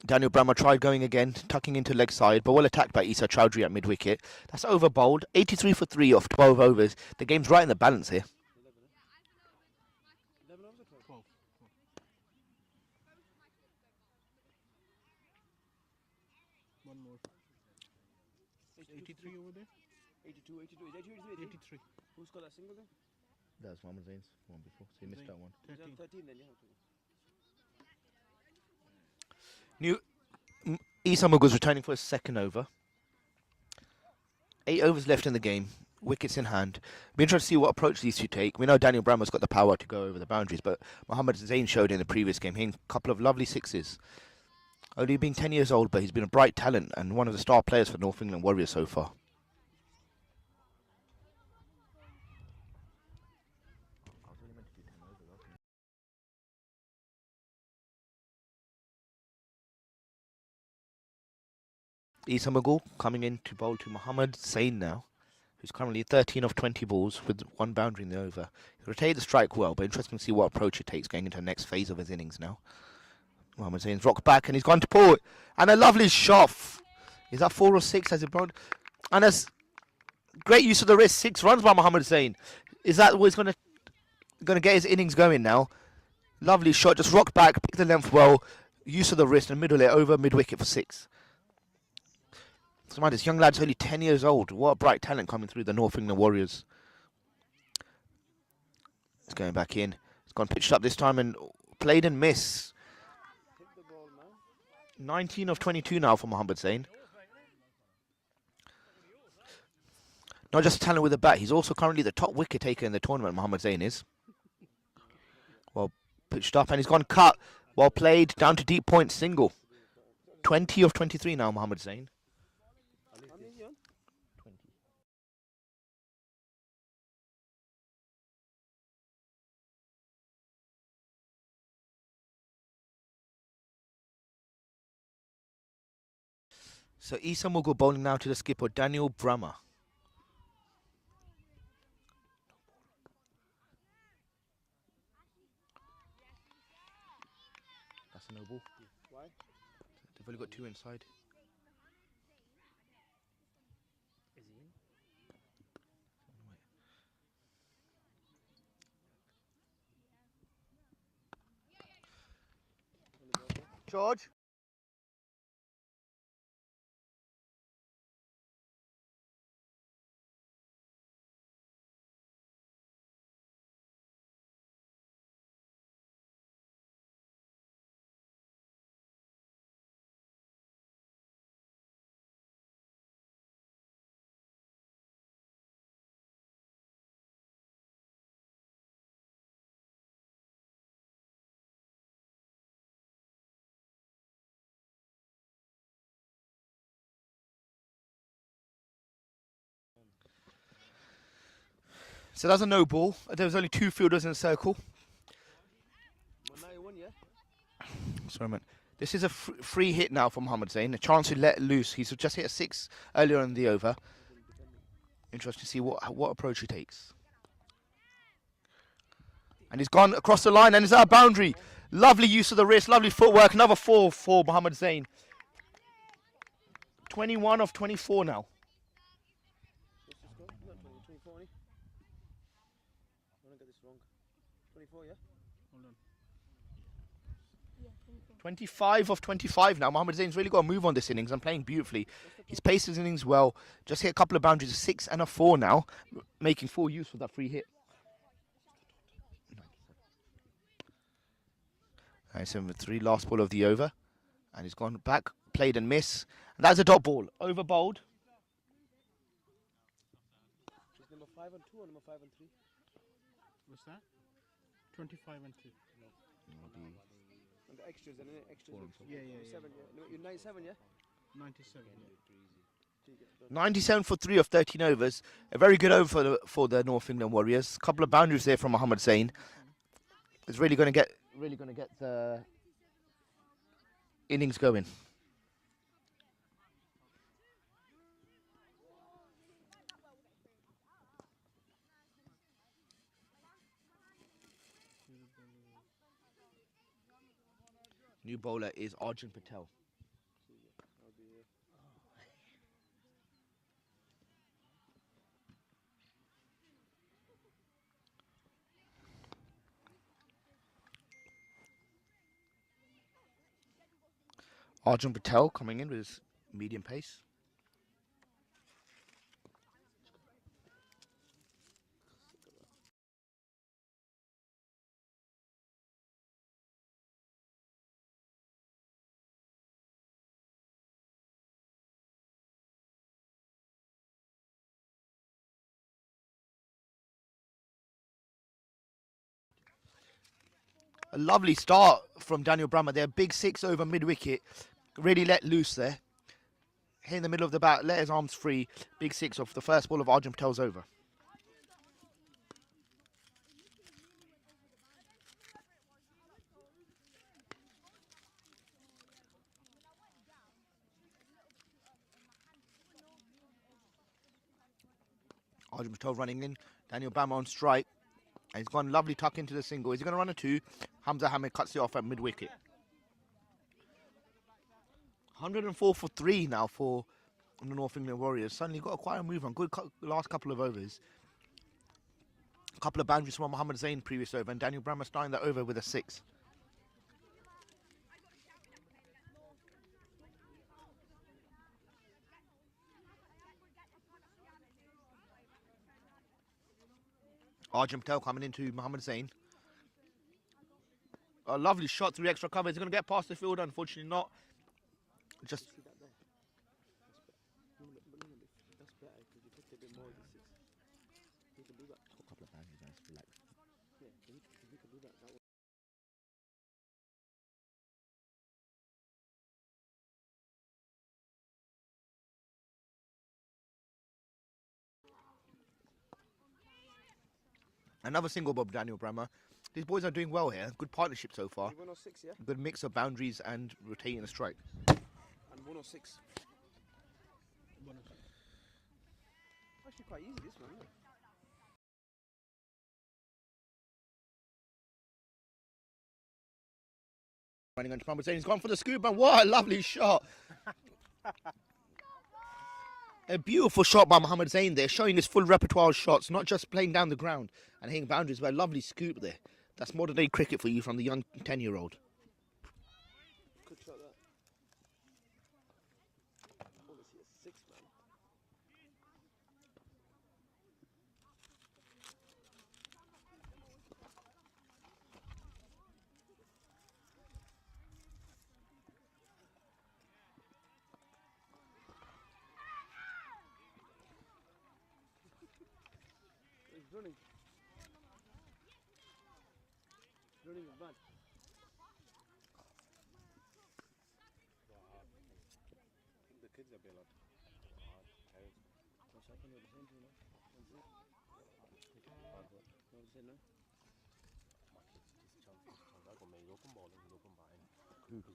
A: Daniel Brammer tried going again, tucking into leg side, but well attacked by Issa Chowdhury at mid-wicket. That's over bowled. 83 for 3 off 12 overs. The game's right in the balance here.
F: 11 overs or 12?
D: 12. One more. 83 over there?
F: 82, 82. Is that 82,
D: 83.
F: Who's got that single then?
A: That was Mohammad Zain's one before, so he missed that one.
F: He's on
D: 13.
F: 13 then, you have to.
A: Issa Mughal's returning for his second over. 8 overs left in the game. Wickets in hand. Be interested to see what approach these two take. We know Daniel Brammer's got the power to go over the boundaries, but Mohammad Zain showed in the previous game, hitting a couple of lovely sixes. Only being 10 years old, but he's been a bright talent and one of the star players for North England Warriors so far. Issa Mughal coming in to bowl to Mohammad Zain now, who's currently 13 of 20 balls with 1 boundary in the over. He retained the strike well, but interesting to see what approach he takes going into the next phase of his innings now. Mohammad Zain's rocked back and he's gone to pull. And a lovely shot. Is that 4 or 6 as it brought? And as great use of the wrist, 6 runs by Mohammad Zain. Is that what's going to get his innings going now? Lovely shot, just rocked back, picked the length well, use of the wrist and middle it over mid-wicket for 6. So mind, this young lad's only 10 years old. What a bright talent coming through the North England Warriors. It's going back in. It's gone pitched up this time and played and missed. 19 of 22 now for Mohammad Zain. Not just a talent with a bat, he's also currently the top wicket taker in the tournament, Mohammad Zain is. Well pitched up and he's gone cut. Well played, down to deep point, single. 20 of 23 now, Mohammad Zain. So Issa Mughal bowling now to the skipper, Daniel Brammer. That's a no ball.
F: Why?
A: They've only got 2 inside.
E: Is he in?
A: George? So that's a no ball. There was only 2 fielders in the circle.
F: Well, now you won, yeah?
A: Sorry, man. This is a free hit now for Mohammad Zain. A chance to let loose. He's just hit a 6 earlier in the over. Interesting to see what approach he takes. And he's gone across the line and is at a boundary. Lovely use of the wrist, lovely footwork. Another 4 for Mohammad Zain. 21 of 24 now.
F: What's the score? Not 20, 24, only. I want to get this wrong. 24, yeah?
D: Hold on.
A: 25 of 25 now. Mohammad Zain's really got a move on this innings and playing beautifully. He's paced his innings well. Just hit a couple of boundaries, a 6 and a 4 now, making full use of that free hit. And 7-3, last ball of the over. And he's gone back, played and missed. And that's a dot ball. Over bowled.
F: Is number 5 and 2 or number 5 and 3?
D: What's that? 25 and 2.
F: And the extras, and extras.
D: Yeah.
F: 7, yeah. No, you're 97, yeah?
D: 97.
A: 97 for 3 of 13 overs. A very good over for the North England Warriors. A couple of boundaries there from Mohammad Zain. It's really going to get the innings going. New bowler is Arjun Patel.
F: I'll be here.
A: Arjun Patel coming in with his medium pace. A lovely start from Daniel Brahma there. Big six over mid wicket. Really let loose there. Here in the middle of the bat, let his arms free. Big six off the first ball of Arjun Patel's over. Arjun Patel running in. Daniel Brahma on strike. And he's gone lovely tuck into the single. Is he going to run a two? Hamza Hamid cuts it off at mid wicket. 104 for 3 now for the North England Warriors. Suddenly got quite a move on. Good last couple of overs. A couple of boundaries from Mohammad Zain previous over. And Daniel Brahma starting that over with a 6. Arjun Patel coming into Mohammad Zain. A lovely shot through extra cover. Is he going to get past the fielder? Unfortunately not. Just
F: See that there? That's better because you picked a bit more of the six. You can do that.
A: a couple of boundaries. Relax.
F: Yeah, if you can do that, that would.
A: Another single bob, Daniel Brahma. These boys are doing well here. Good partnership so far.
F: 106, yeah?
A: Good mix of boundaries and rotating the strike.
F: And 106. Actually, quite easy this one, isn't it?
A: Running on Mohammad Zain. He's gone for the scoop, and what a lovely shot. A beautiful shot by Mohammad Zain there, showing his full repertoire of shots, not just playing down the ground and hitting boundaries, but a lovely scoop there. That's modern day cricket for you from the young 10-year-old.
F: Good shot that. Obviously a 6, man. He's running. Running a bad.
E: The kids are being like, parents.
F: What's happening with the same thing, man? What's it? What did you say now?
E: My kids just jump. I got me open ball and open batting. This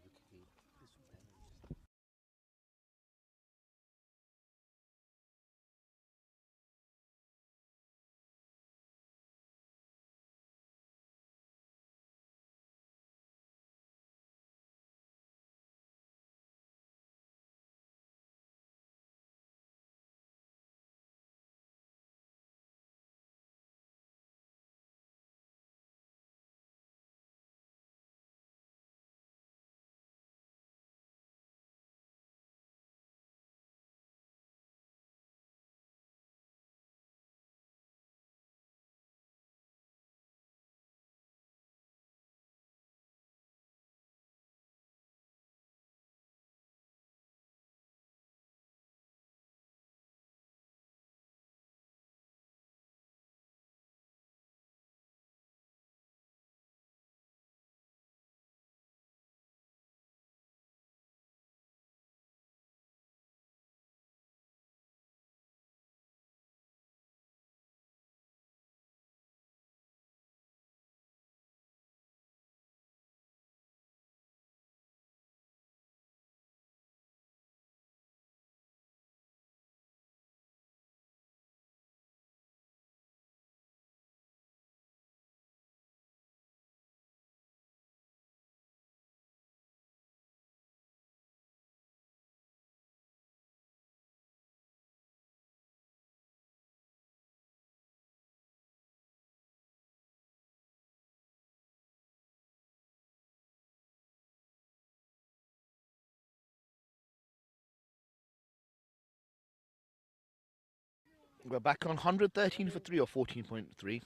A: We're back on 113 for 3 or 14.3.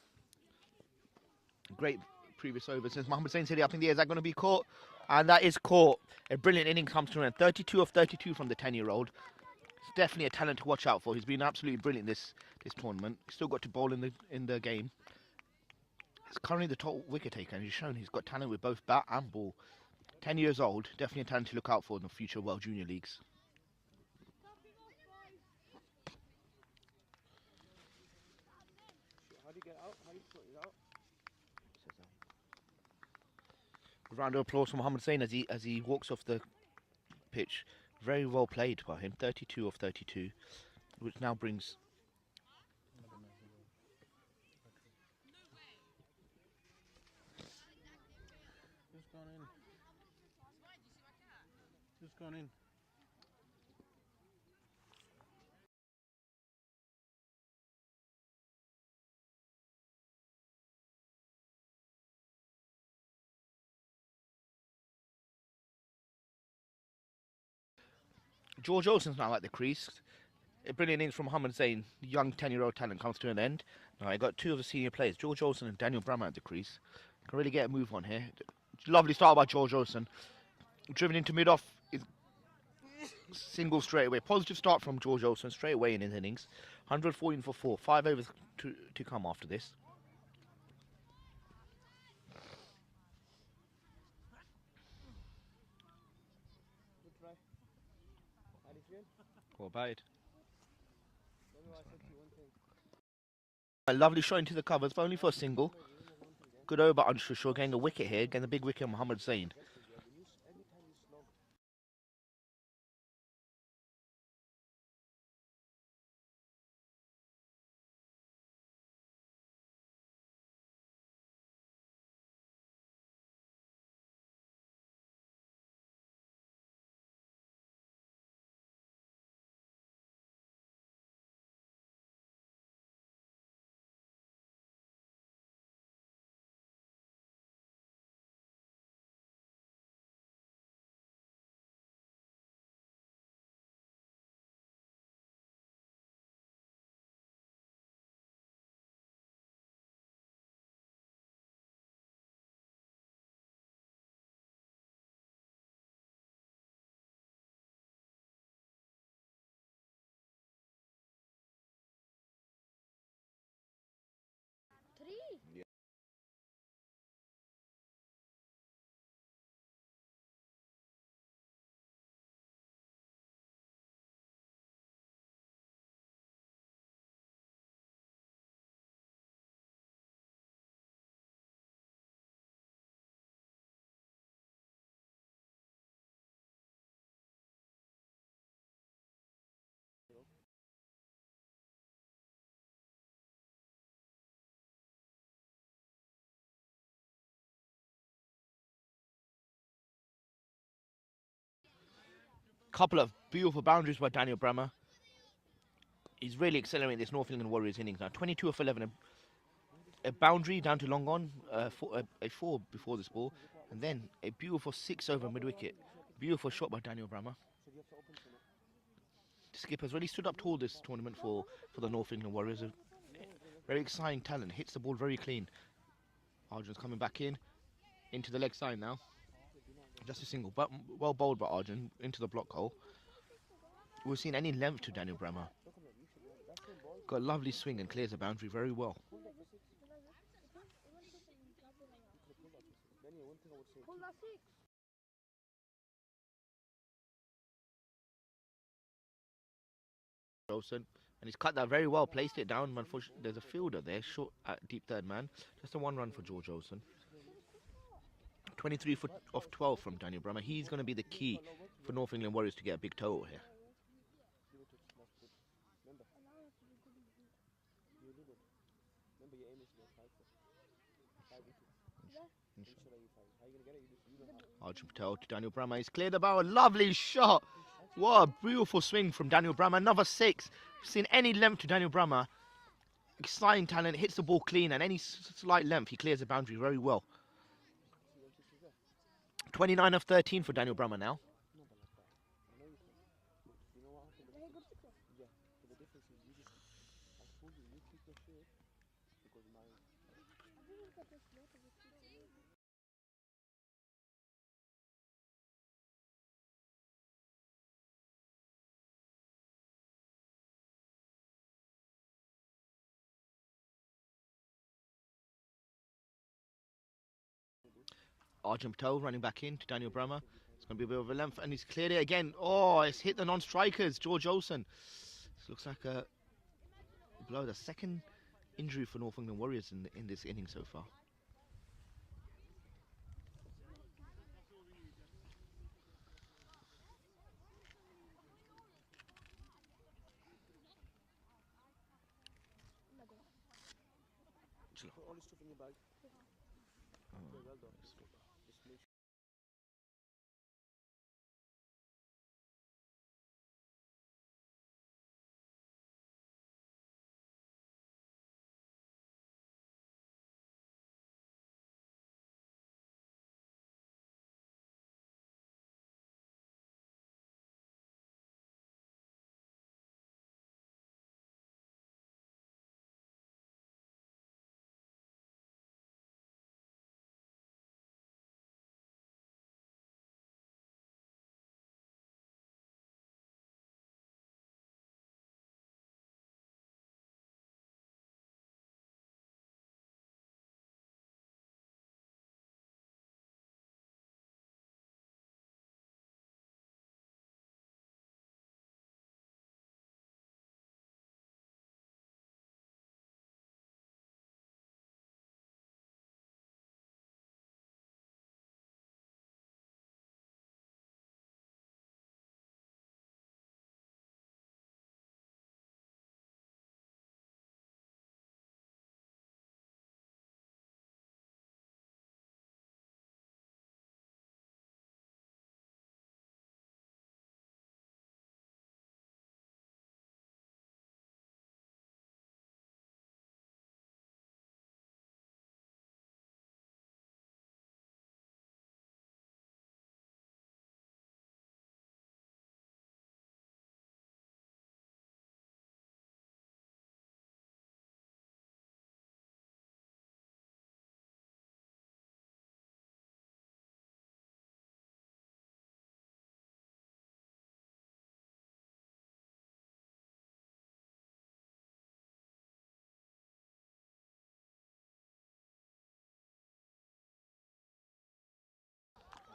A: Great previous over since Mohammed Zain said he up in the air. Is that going to be caught? And that is caught. A brilliant inning comes to an end. 32 of 32 from the 10-year-old. It's definitely a talent to watch out for. He's been absolutely brilliant this tournament. Still got to bowl in the game. He's currently the top wicket taker, and he's shown he's got talent with both bat and ball. 10 years old, definitely a talent to look out for in the future World Junior Leagues.
F: How do you get out? How do you sort it out?
A: Round of applause for Mohammed Zain as he walks off the pitch. Very well played by him. 32 of 32, which now brings.
D: Who's gone in? Who's gone in?
A: George Olsen's now at the crease. A brilliant innings from Mohammed Zain. Young 10-year-old talent comes to an end. Now I got two of the senior players, George Olsen and Daniel Brammer at the crease. Can really get a move on here. Lovely start by George Olsen. Driven into mid-off. Single straight away. Positive start from George Olsen straight away in his innings. 114 for 4. 5 overs to come after this.
F: Good try. How do you feel?
A: What about it?
F: Remember I said to you one thing.
A: A lovely shot into the covers, but only for a single. Good over by Anshushur, getting a wicket here, getting the big wicket on Mohammed Zain.
F: Every time you slog.
A: Couple of beautiful boundaries by Daniel Brammer. He's really accelerating this North England Warriors innings now. 22 of 11. A boundary down to long on, a 4 before this ball, and then a beautiful 6 over mid wicket. Beautiful shot by Daniel Brammer. The skipper's really stood up tall this tournament for the North England Warriors. A very exciting talent, hits the ball very clean. Arjun's coming back into the leg side now. Just a single, but well bowled by Arjun into the block hole. We've seen any length to Daniel Brammer. Got a lovely swing and clears the boundary very well. Olsen, and he's cut that very well, placed it down. Unfortunately, there's a fielder there, short at deep third man. Just a 1 run for George Olsen. 23 of 12 from Daniel Brammer. He's going to be the key for North England Warriors to get a big total here.
F: Remember your aim is to get 5 wickets. Inshallah you 5. How are you going to get it? You don't have it.
A: Arjun Patel to Daniel Brammer. He's cleared the bow. Lovely shot. What a beautiful swing from Daniel Brammer. Another 6. We've seen any length to Daniel Brammer. Exciting talent. Hits the ball clean, and any slight length, he clears the boundary very well. 29 of 13 for Daniel Brammer now.
F: told you, you keep your shit because my.
A: Arjun Patel running back in to Daniel Brahma. It's going to be a bit of a length, and he's cleared it again. Oh, it's hit the non-strikers. George Olsen. This looks like a blow. The second injury for North England Warriors in this inning so far.
F: Put all the stuff in your bag. Okay, well done. Just make sure.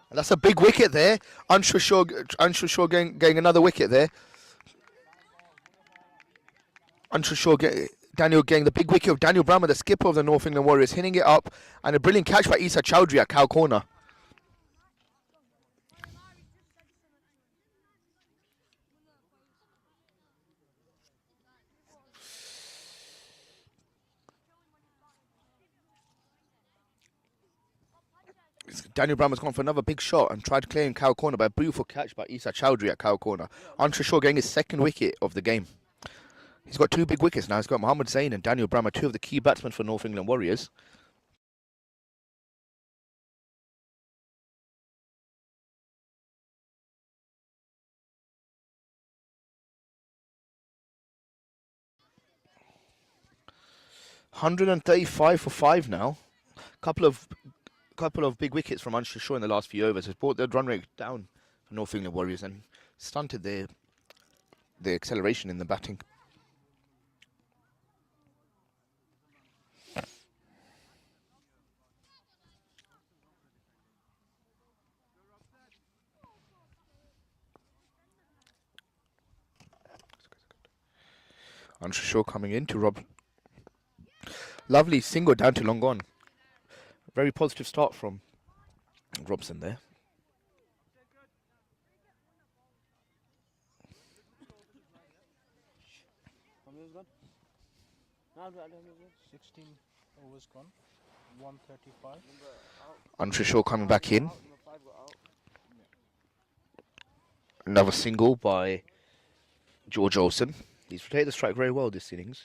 A: And that's a big wicket there. Anshu Shaw getting another wicket there. Daniel getting the big wicket of Daniel Brahma, the skipper of the North England Warriors, hitting it up, and a brilliant catch by Isa Chowdhury at cow corner. Daniel Brahma's gone for another big shot and tried clearing cow corner by a beautiful catch by Isa Chowdhury at cow corner. Anshu Shaw getting his second wicket of the game. He's got two big wickets now. He's got Mohammad Zain and Daniel Brahma, two of the key batsmen for North England Warriors. $135 for 5 now. Couple of big wickets from Anshu Shaw in the last few overs has brought the run rate down for North England Warriors and stunted their acceleration in the batting. Anshu Shaw coming in to Rob. Lovely single down to long on. Very positive start from Robson there.
F: How many was gone? No,
D: 16 overs gone. 135.
A: Anshu Shaw coming back in.
F: Number 5 got out.
A: Another single by George Olsen. He's rotated the strike very well this innings.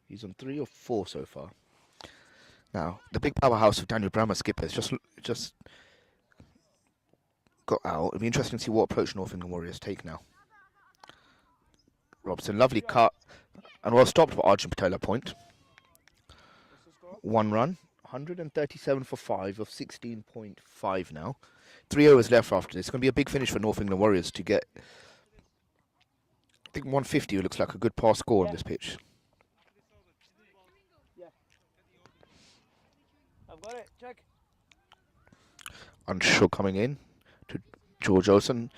A: He's on 3 or 4 so far. Now, the big powerhouse of Daniel Brahma skipper has just got out. It'll be interesting to see what approach North England Warriors take now. Robson, lovely cut. And well stopped by Arjun Patel at point. 1 run. 137 for 5 of 16.5 now. 3 overs left after this. It's going to be a big finish for North England Warriors to get, I think 150 looks like a good pass score on this pitch.
F: I've got it. Check.
A: Unsure coming in to George Olsen.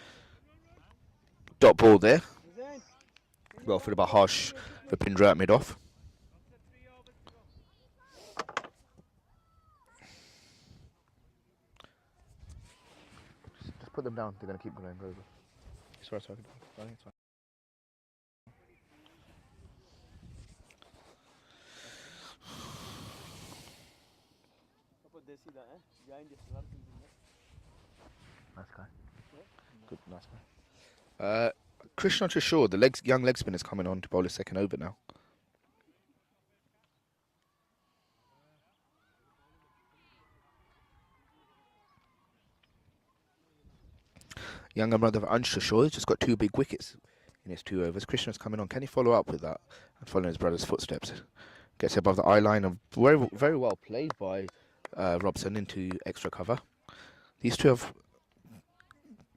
A: Dot ball there. Well for about Harsh Vipindra at mid-off. Just put them down. They're going to keep going over. Sorry. It's fine. Nice guy. Good, nice guy. Krishna Trishore, the young leg spinner, is coming on to bowl his second over now. Younger brother of Ansh Trishore has just got 2 big wickets in his 2 overs. Krishna's coming on. Can he follow up with that and follow his brother's footsteps? Gets above the eye line and very, very well played by Robson into extra cover. These two have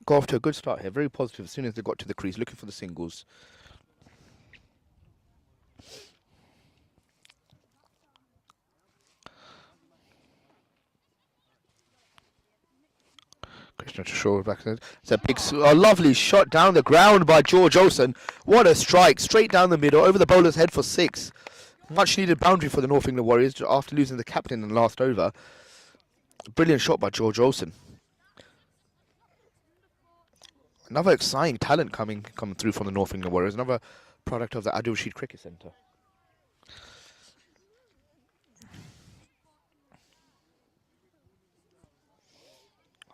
A: got off to a good start here. Very positive as soon as they got to the crease, looking for the singles. Krishna Trishore back there. It's a big, a lovely shot down the ground by George Olsen. What a strike, straight down the middle, over the bowler's head for 6. Much needed boundary for the North England Warriors after losing the captain in the last over. Brilliant shot by George Olsen. Another exciting talent coming through from the North England Warriors. Another product of the Adil Rashid Cricket Centre.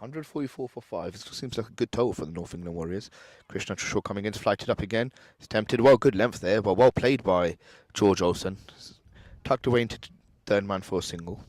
A: $144 for 5. This seems like a good total for the North England Warriors. Krishna Trishore coming in, flighted up again. It's tempted. Well, good length there, but well played by George Olsen. Tucked away into third man for a single.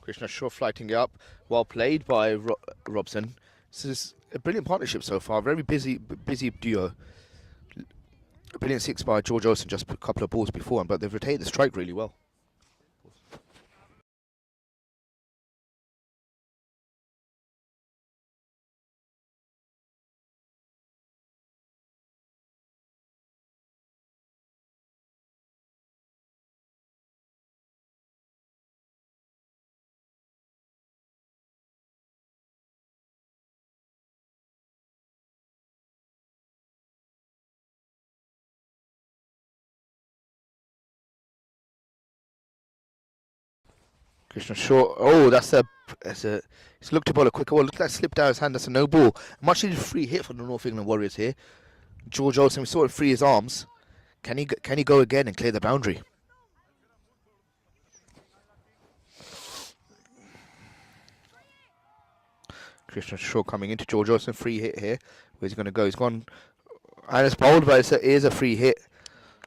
A: Krishna Shaw flighting it up. Well played by Robson. This is a brilliant partnership so far. Very busy duo. A brilliant 6 by George Olsen just a couple of balls before him, but they've retained the strike really well. Krishna Shaw. Oh, it's looked to bowl a quicker ball. Look at that slip down his hand. That's a no ball. Much needed free hit for the North England Warriors here. George Olsen, we saw him free his arms. Can he go again and clear the boundary? Krishna Shaw coming into George Olsen. Free hit here. Where's he going to go? He's gone. And it's bowled, but it is a free hit.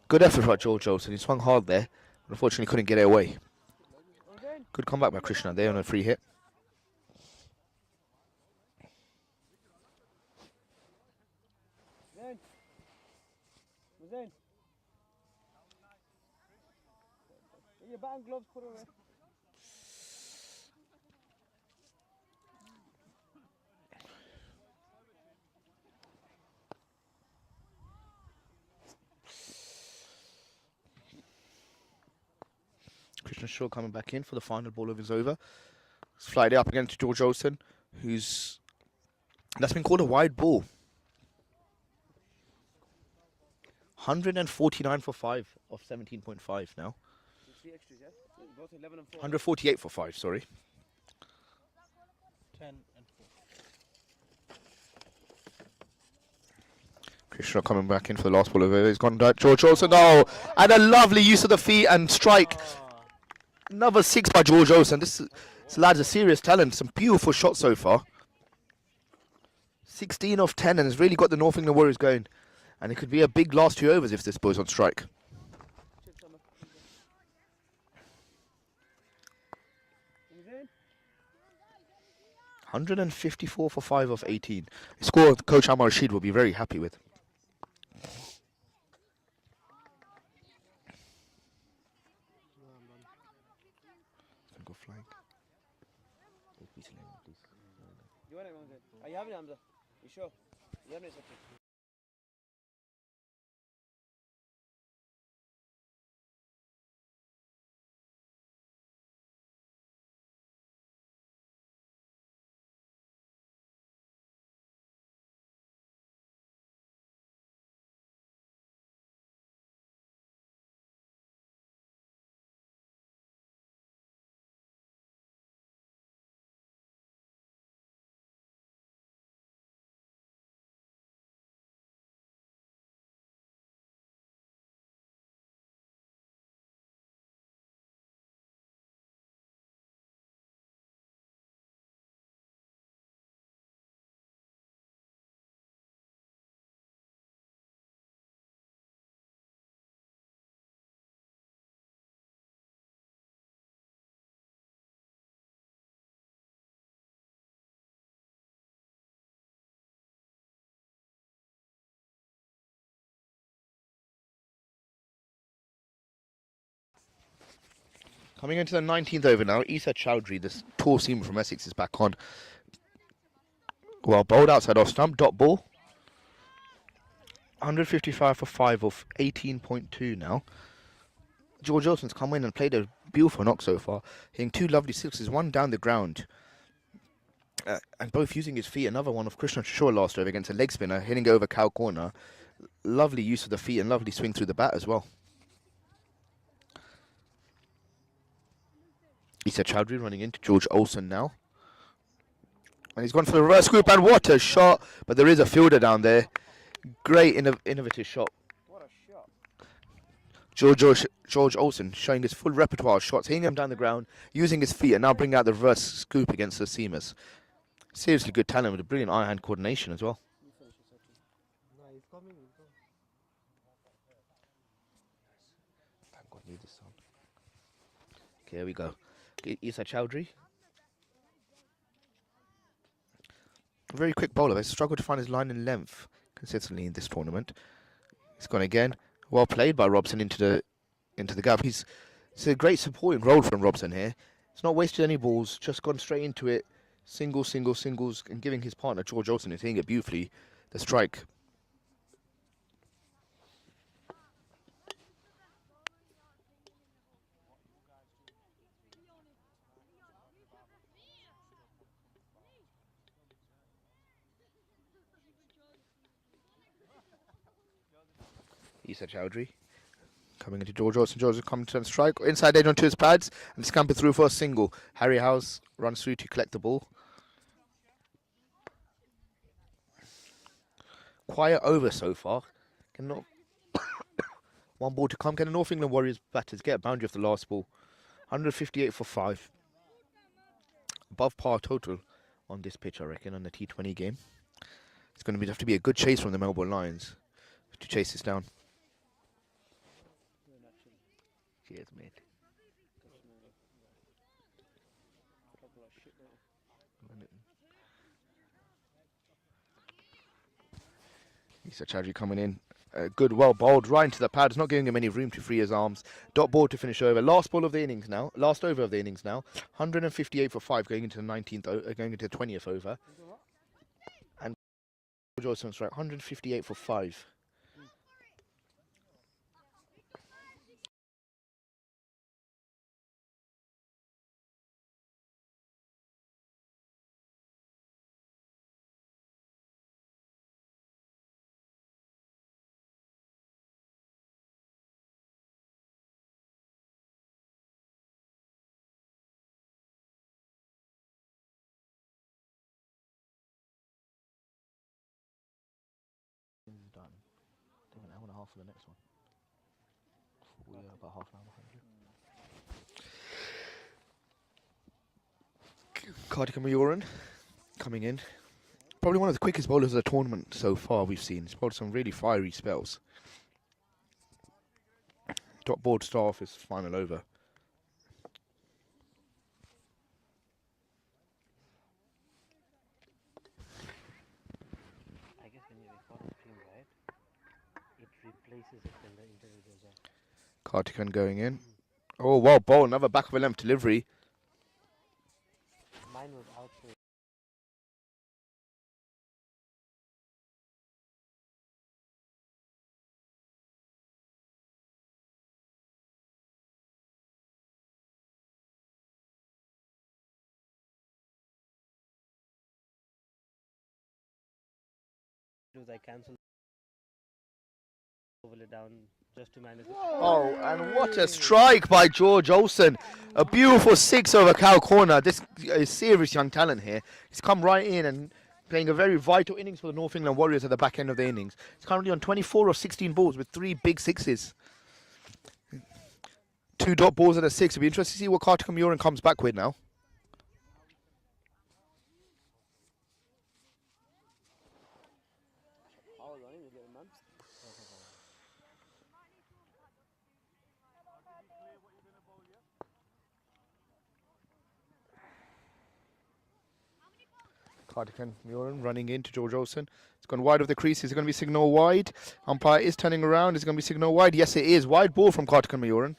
A: Good effort by George Olsen. He swung hard there. Unfortunately, couldn't get it away. Good comeback by Krishna there on a free hit.
F: Your bat and gloves put away.
A: Krishna Shaw coming back in for the final ball of his over. He's flied it up against George Olsen, that's been called a wide ball. 149 for 5 of 17.5 now. 148 for 5, sorry.
D: 10 and 4.
A: Krishna coming back in for the last ball of over. He's gone down. George Olsen, oh, and a lovely use of the feet and strike. Another 6 by George Olsen. This This lad's a serious talent. Some beautiful shots so far. 16 off 10 and has really got the North England Warriors going. And it could be a big last 2 overs if this boy's on strike. 154 for 5 off 18. A score Coach Amar Rashid will be very happy with. Go flank.
F: You want it, Hamza? Are you having it, Hamza? You sure? You having it, Saki?
A: Coming into the 19th over now, Issa Chowdhury, this tall seamer from Essex, is back on. Well, bowled outside off stump, dot ball. 155 for 5 off 18.2 now. George Wilson's come in and played a beautiful knock so far, hitting 2 lovely sixes, one down the ground. And both using his feet. Another one of Krishna Shaw last over against a leg spinner, hitting over cow corner. Lovely use of the feet and lovely swing through the bat as well. Issa Chowdhury running into George Olsen now. And he's gone for the reverse scoop, and what a shot. But there is a fielder down there. Great innovative shot.
F: What a shot.
A: George Olsen showing his full repertoire of shots, hitting him down the ground, using his feet, and now bringing out the reverse scoop against the seamers. Seriously good talent with a brilliant eye-hand coordination as well. Thank God, move this sound. Okay, here we go. Issa Chowdhury. A very quick bowler, but he's struggled to find his line and length consistently in this tournament. He's gone again. Well played by Robson into the gap. It's a great supporting role from Robson here. He's not wasted any balls, just gone straight into it. Singles, and giving his partner George Olsen, who's hitting it beautifully, the strike. Issa Chowdhury coming into George Olsen. George coming to the strike. Inside edge onto his pads and scampered through for a single. Harry House runs through to collect the ball. Quiet over so far. Cannot one ball to come. Can the North England Warriors batters get a boundary of the last ball? 158 for 5. Above par total on this pitch, I reckon, on the T20 game. It's going to have to be a good chase from the Melbourne Lions to chase this down. Cheers, mate. Issa Chowdhury coming in. Good, well bowled, right into the pads, not giving him any room to free his arms. Dot ball to finish over. Last ball of the innings now. Last over of the innings now. 158 for 5 going into the 19th, going into the 20th over. And George Olsen strike 158 for 5. Done. I think an hour and a half for the next one. We are about half an hour behind you. Kartik Mayoran coming in. Probably one of the quickest bowlers of the tournament so far we've seen. He's bowled some really fiery spells. Top board start off his final over.
F: I guess when you record a stream, right, it replaces it when the interview goes on.
A: Kartikan going in. Oh, wow, bowl. Another back of a length delivery.
F: Mine was out, so I cancelled it down just to manage it.
A: Oh, and what a strike by George Olsen. A beautiful six over cow corner. This is serious young talent here. He's come right in and playing a very vital innings for the North England Warriors at the back end of the innings. He's currently on 24 of 16 balls with 3 big sixes. 2 dot balls at a 6. It'll be interesting to see what Kartik Mayoran comes back with now.
F: Power running is getting man.
A: Kartik Mayoran running into George Olsen. It's gone wide of the crease. Is it going to be signal wide? Umpire is turning around. Is it going to be signal wide? Yes, it is. Wide ball from Kartik Mayoran.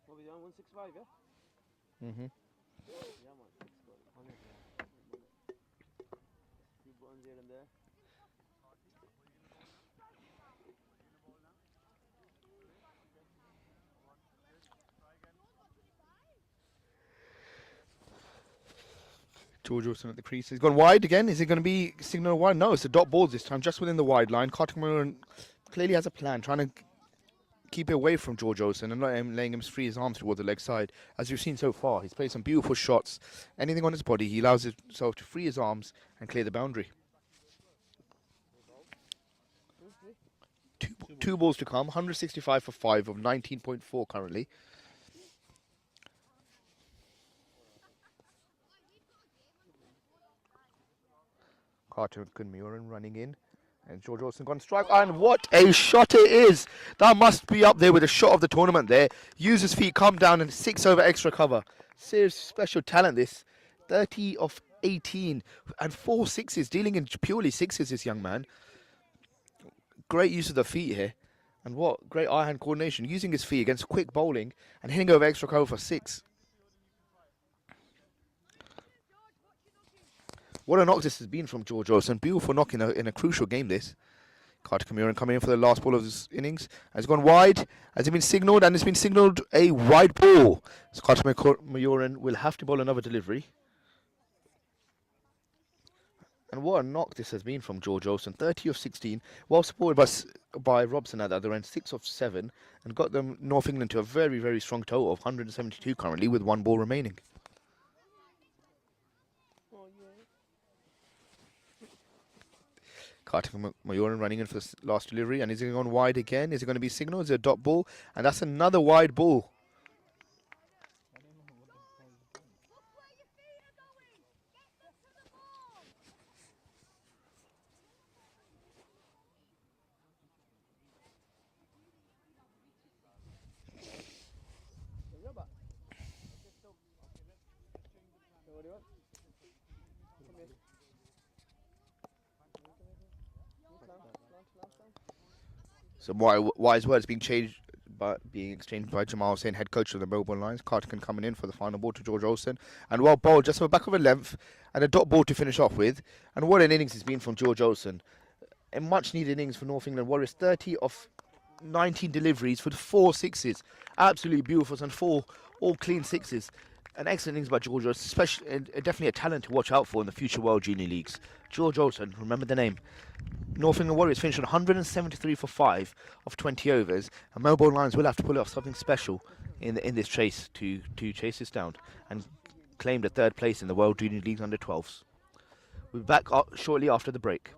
F: What we on 165, yeah?
A: Mm-hmm.
F: Yeah, man. 6 goals. 100, yeah. Few buttons here and there.
A: George Olsen at the crease. He's gone wide again. Is it going to be signal wide? No, it's a dot balls this time, just within the wide line. Kartik Mayoran clearly has a plan, trying to keep it away from George Olsen and not him, letting him free his arms towards the leg side. As you've seen so far, he's played some beautiful shots. Anything on his body, he allows himself to free his arms and clear the boundary. Two balls to come. 165 for 5 of 19.4 currently. Kartik Mayoran running in. And George Olsen gone strike. And what a shot it is! That must be up there with a shot of the tournament there. Use his feet, come down and 6 over extra cover. Serious special talent this. 30 of 18 and 4 sixes. Dealing in purely sixes, this young man. Great use of the feet here. And what great eye-hand coordination. Using his feet against quick bowling and hitting over extra cover for 6. What a knock this has been from George Olsen. Beautiful knock in a crucial game this. Kartik Mayoran coming in for the last ball of his innings. Has gone wide. Has it been signalled? And it's been signalled a wide ball. So Kartik Mayoran will have to bowl another delivery. And what a knock this has been from George Olsen. 30 of 16. Well supported by Robson at the other end. 6 of 7. And got them North England to a very, very strong total of 172 currently with 1 ball remaining. Kartik Mayoran running in for the last delivery. And is it going wide again? Is it going to be signal? Is it a dot ball? And that's another wide ball. Some wise words being exchanged by Jamal Hussain, head coach of the Melbourne Lions. Kartik coming in for the final ball to George Olsen. And well bowled, just for the back of a length, and a dot ball to finish off with. And what an innings it's been from George Olsen. A much needed innings for North England Warriors. 30 of 19 deliveries for 4 sixes. Absolutely beautiful, and 4 all clean sixes. An excellent innings by George Olsen, especially, definitely a talent to watch out for in the future World Junior Leagues. George Olsen, remember the name. North England Warriors finished on 173 for 5 of 20 overs, and Melbourne Lions will have to pull off something special in this chase to chase this down and claim the 3rd place in the World Junior Leagues under 12s. We'll be back shortly after the break.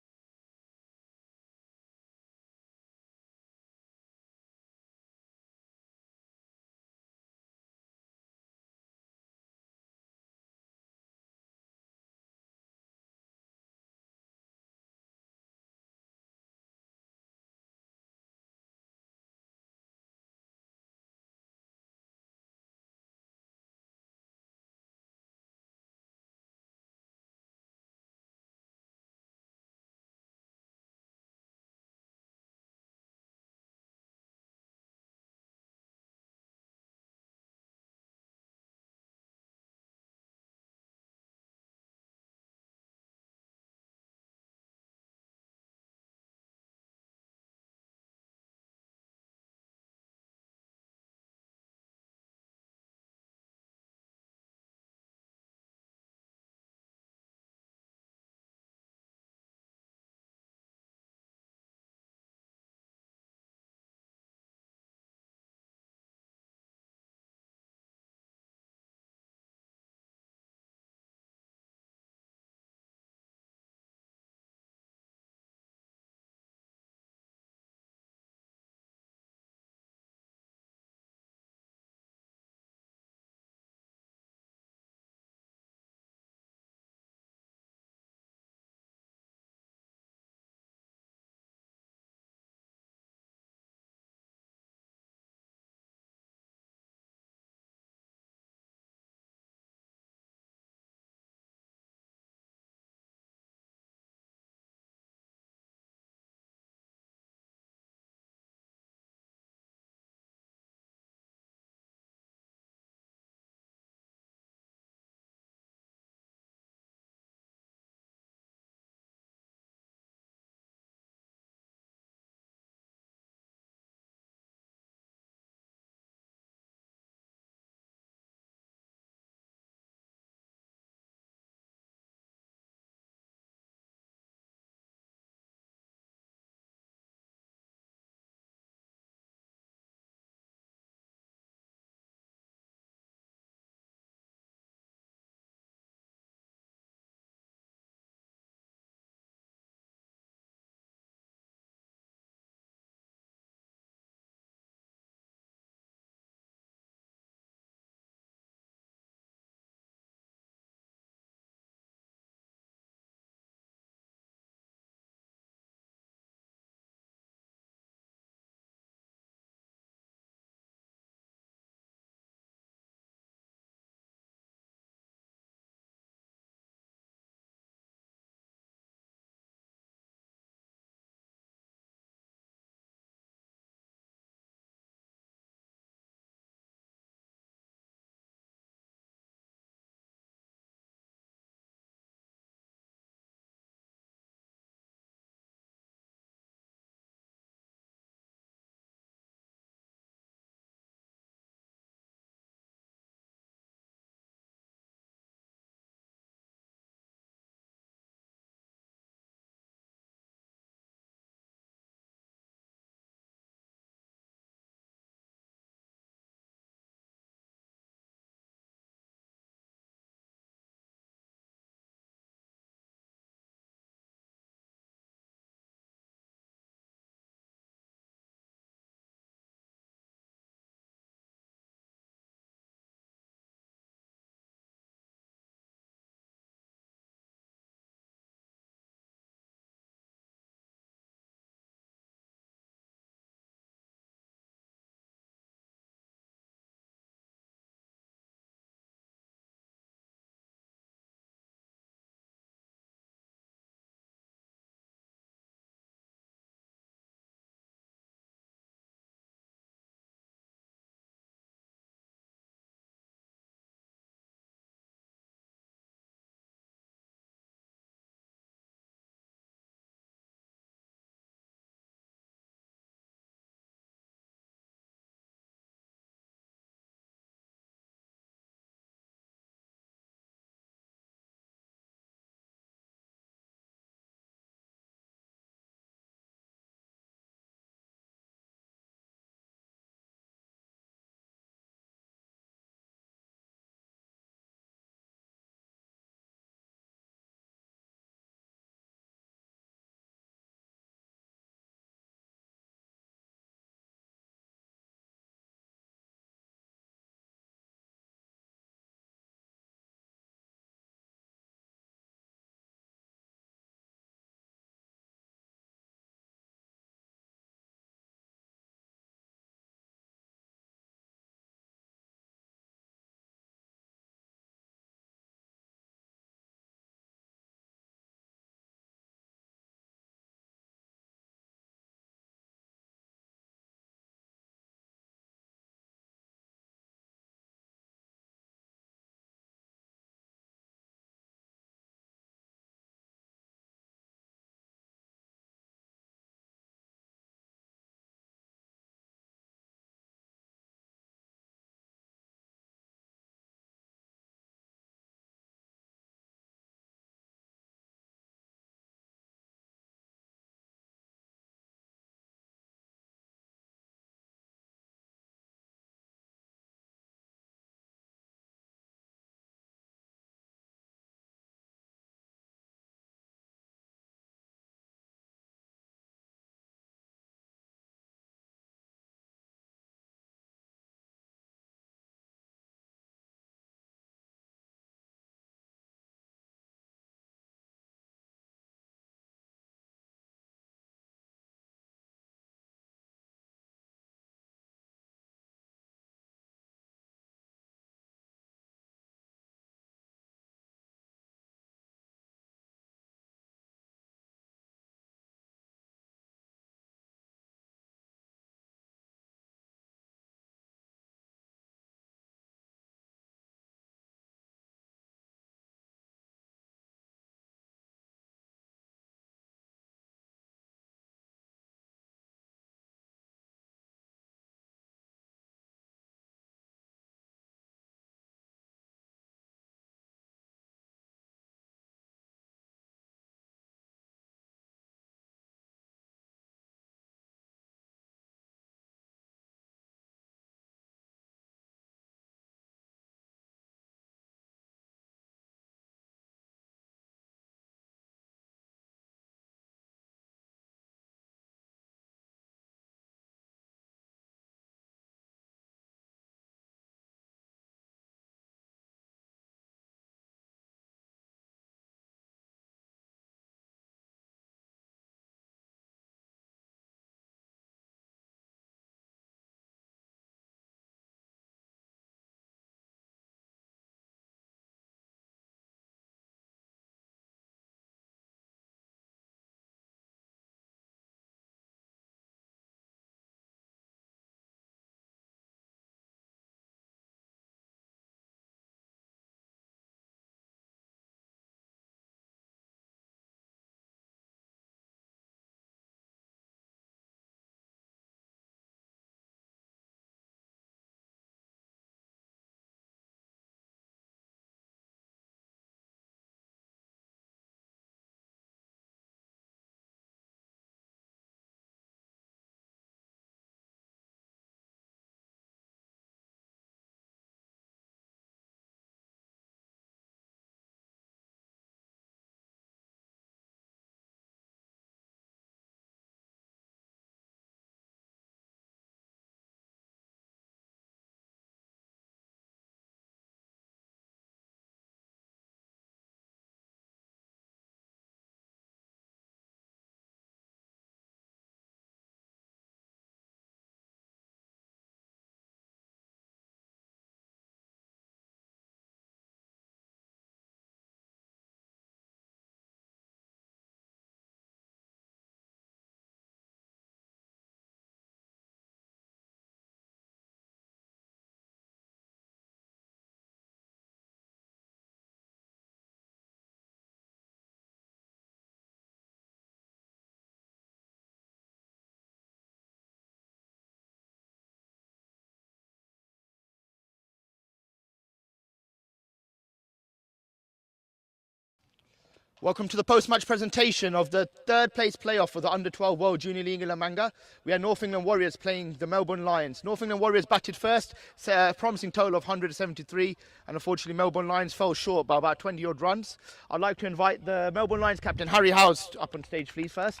A: Welcome to the post-match presentation of the third place playoff for the Under-12 World Junior League in La Manga. We had North England Warriors playing the Melbourne Lions. North England Warriors batted first, a promising total of 173, and unfortunately Melbourne Lions fell short by about 20-odd runs. I'd like to invite the Melbourne Lions captain, Harry Howes, up on stage, please, first.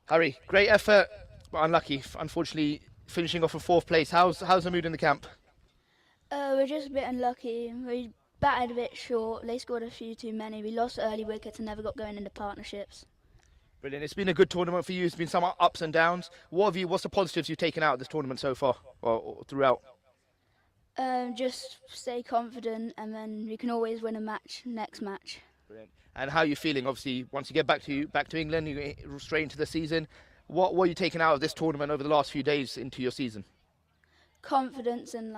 A: Harry, great effort, but unlucky, unfortunately, finishing off in fourth place. How's the mood in the camp?
B: We're just a bit unlucky. We batted a bit short. They scored a few too many. We lost early wickets and never got going into partnerships.
A: Brilliant. It's been a good tournament for you. It's been some ups and downs. What's the positives you've taken out of this tournament so far, or throughout?
B: Just stay confident, and then we can always win a match next match.
A: Brilliant. And how are you feeling? Obviously, once you get back to England, you get straight into the season. What are you taking out of this tournament over the last few days into your season?
B: Confidence and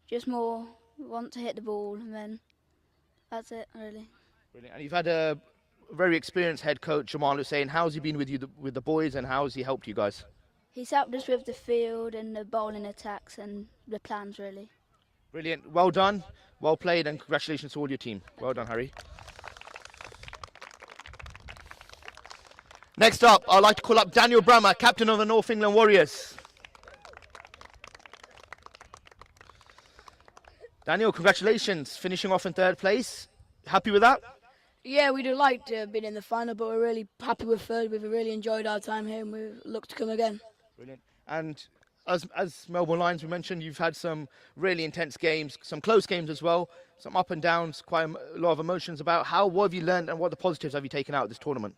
B: just more want to hit the ball, and then that's it, really.
A: Brilliant. And you've had a very experienced head coach, Jamal Hussain. How's he been with you, with the boys, and how has he helped you guys?
B: He's helped us with the field and the bowling attacks and the plans, really.
A: Brilliant. Well done. Well played, and congratulations to all your team. Well done, Harry. Next up, I'd like to call up Daniel Brammer, captain of the North England Warriors. Daniel, congratulations, finishing off in third place. Happy with that?
C: Yeah, we'd have liked to have been in the final, but we're really happy with third. We've really enjoyed our time here, and we look to come again.
A: Brilliant. And as Melbourne Lions, we mentioned, you've had some really intense games, some close games as well, some up and downs, quite a lot of emotions about. What have you learned, and what the positives have you taken out of this tournament?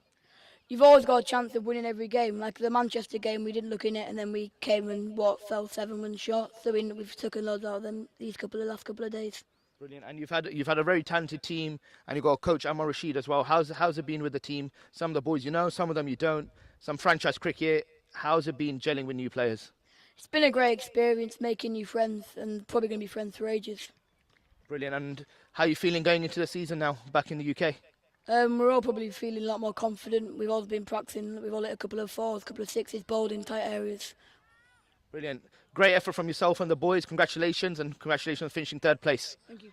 C: You've always got a chance of winning every game. Like the Manchester game, we didn't look in it, and then we came and fell 7 runs short. So we've taken loads out of them these last couple of days.
A: Brilliant. And you've had a very talented team, and you've got Coach Ammar Rashid as well. How's it been with the team? Some of the boys you know, some of them you don't. Some franchise cricket. How's it been gelling with new players?
C: It's been a great experience making new friends, and probably going to be friends for ages.
A: Brilliant. And how are you feeling going into the season now, back in the UK?
C: We're all probably feeling a lot more confident. We've all been practicing. We've all hit a couple of fours, a couple of sixes, bowled in tight areas.
A: Brilliant. Great effort from yourself and the boys. Congratulations, and congratulations on finishing third place.
C: Thank you.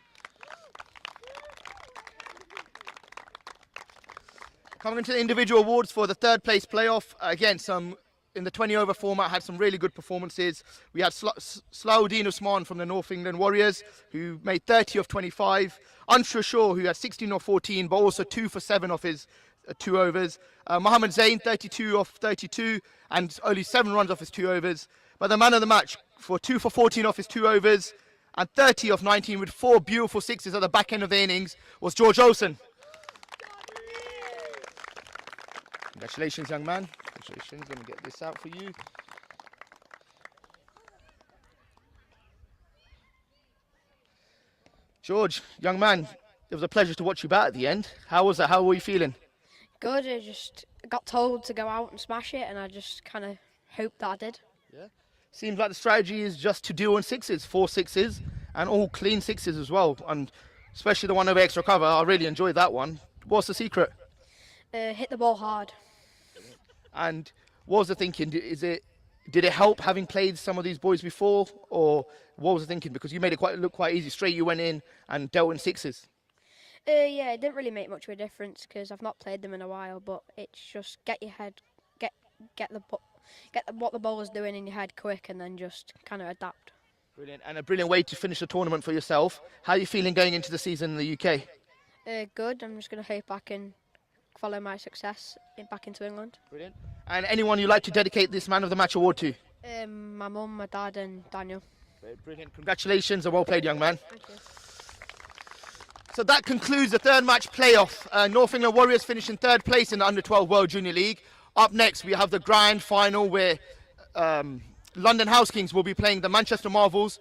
A: Coming into the individual awards for the third place playoff, again, in the 20-over format, had some really good performances. We had Slaudeen Usman from the North England Warriors, who made 30 of 25. Anshu Shaw, who had 16 of 14, but also 2 for 7 off his 2 overs. Mohammed Zain, 32 of 32, and only 7 runs off his 2 overs. But the man of the match, for 2 for 14 off his 2 overs, and 30 of 19 with 4 beautiful sixes at the back end of the innings, was George Olsen. Congratulations, young man. Congratulations. Let me get this out for you. George, young man, it was a pleasure to watch you bat at the end. How was that? How were you feeling?
I: Good. I just got told to go out and smash it, and I just kind of hoped that I did.
A: Yeah. Seems like the strategy is just to deal on sixes, 4 sixes, and all clean sixes as well. And especially the one over extra cover. I really enjoyed that one. What's the secret?
I: Hit the ball hard.
A: And what was the thinking? Did it help having played some of these boys before, or what was the thinking? Because you made it look quite easy. Straight you went in and dealt in sixes.
I: Yeah, it didn't really make much of a difference because I've not played them in a while. But it's just get your head, get what the bowler's doing in your head quick, and then just kind of adapt.
A: Brilliant, and a brilliant way to finish the tournament for yourself. How are you feeling going into the season in the UK?
I: Good. I'm just going to hope I can follow my success back into England.
A: Brilliant. And anyone you'd like to dedicate this Man of the Match award to?
I: My mum, my dad, and Daniel.
A: Brilliant. Congratulations and well played, young man.
I: Thank you.
A: So that concludes the third match playoff. North England Warriors finish in third place in the Under-12 World Junior League. Up next, we have the grand final where London House Kings will be playing the Manchester Marvels.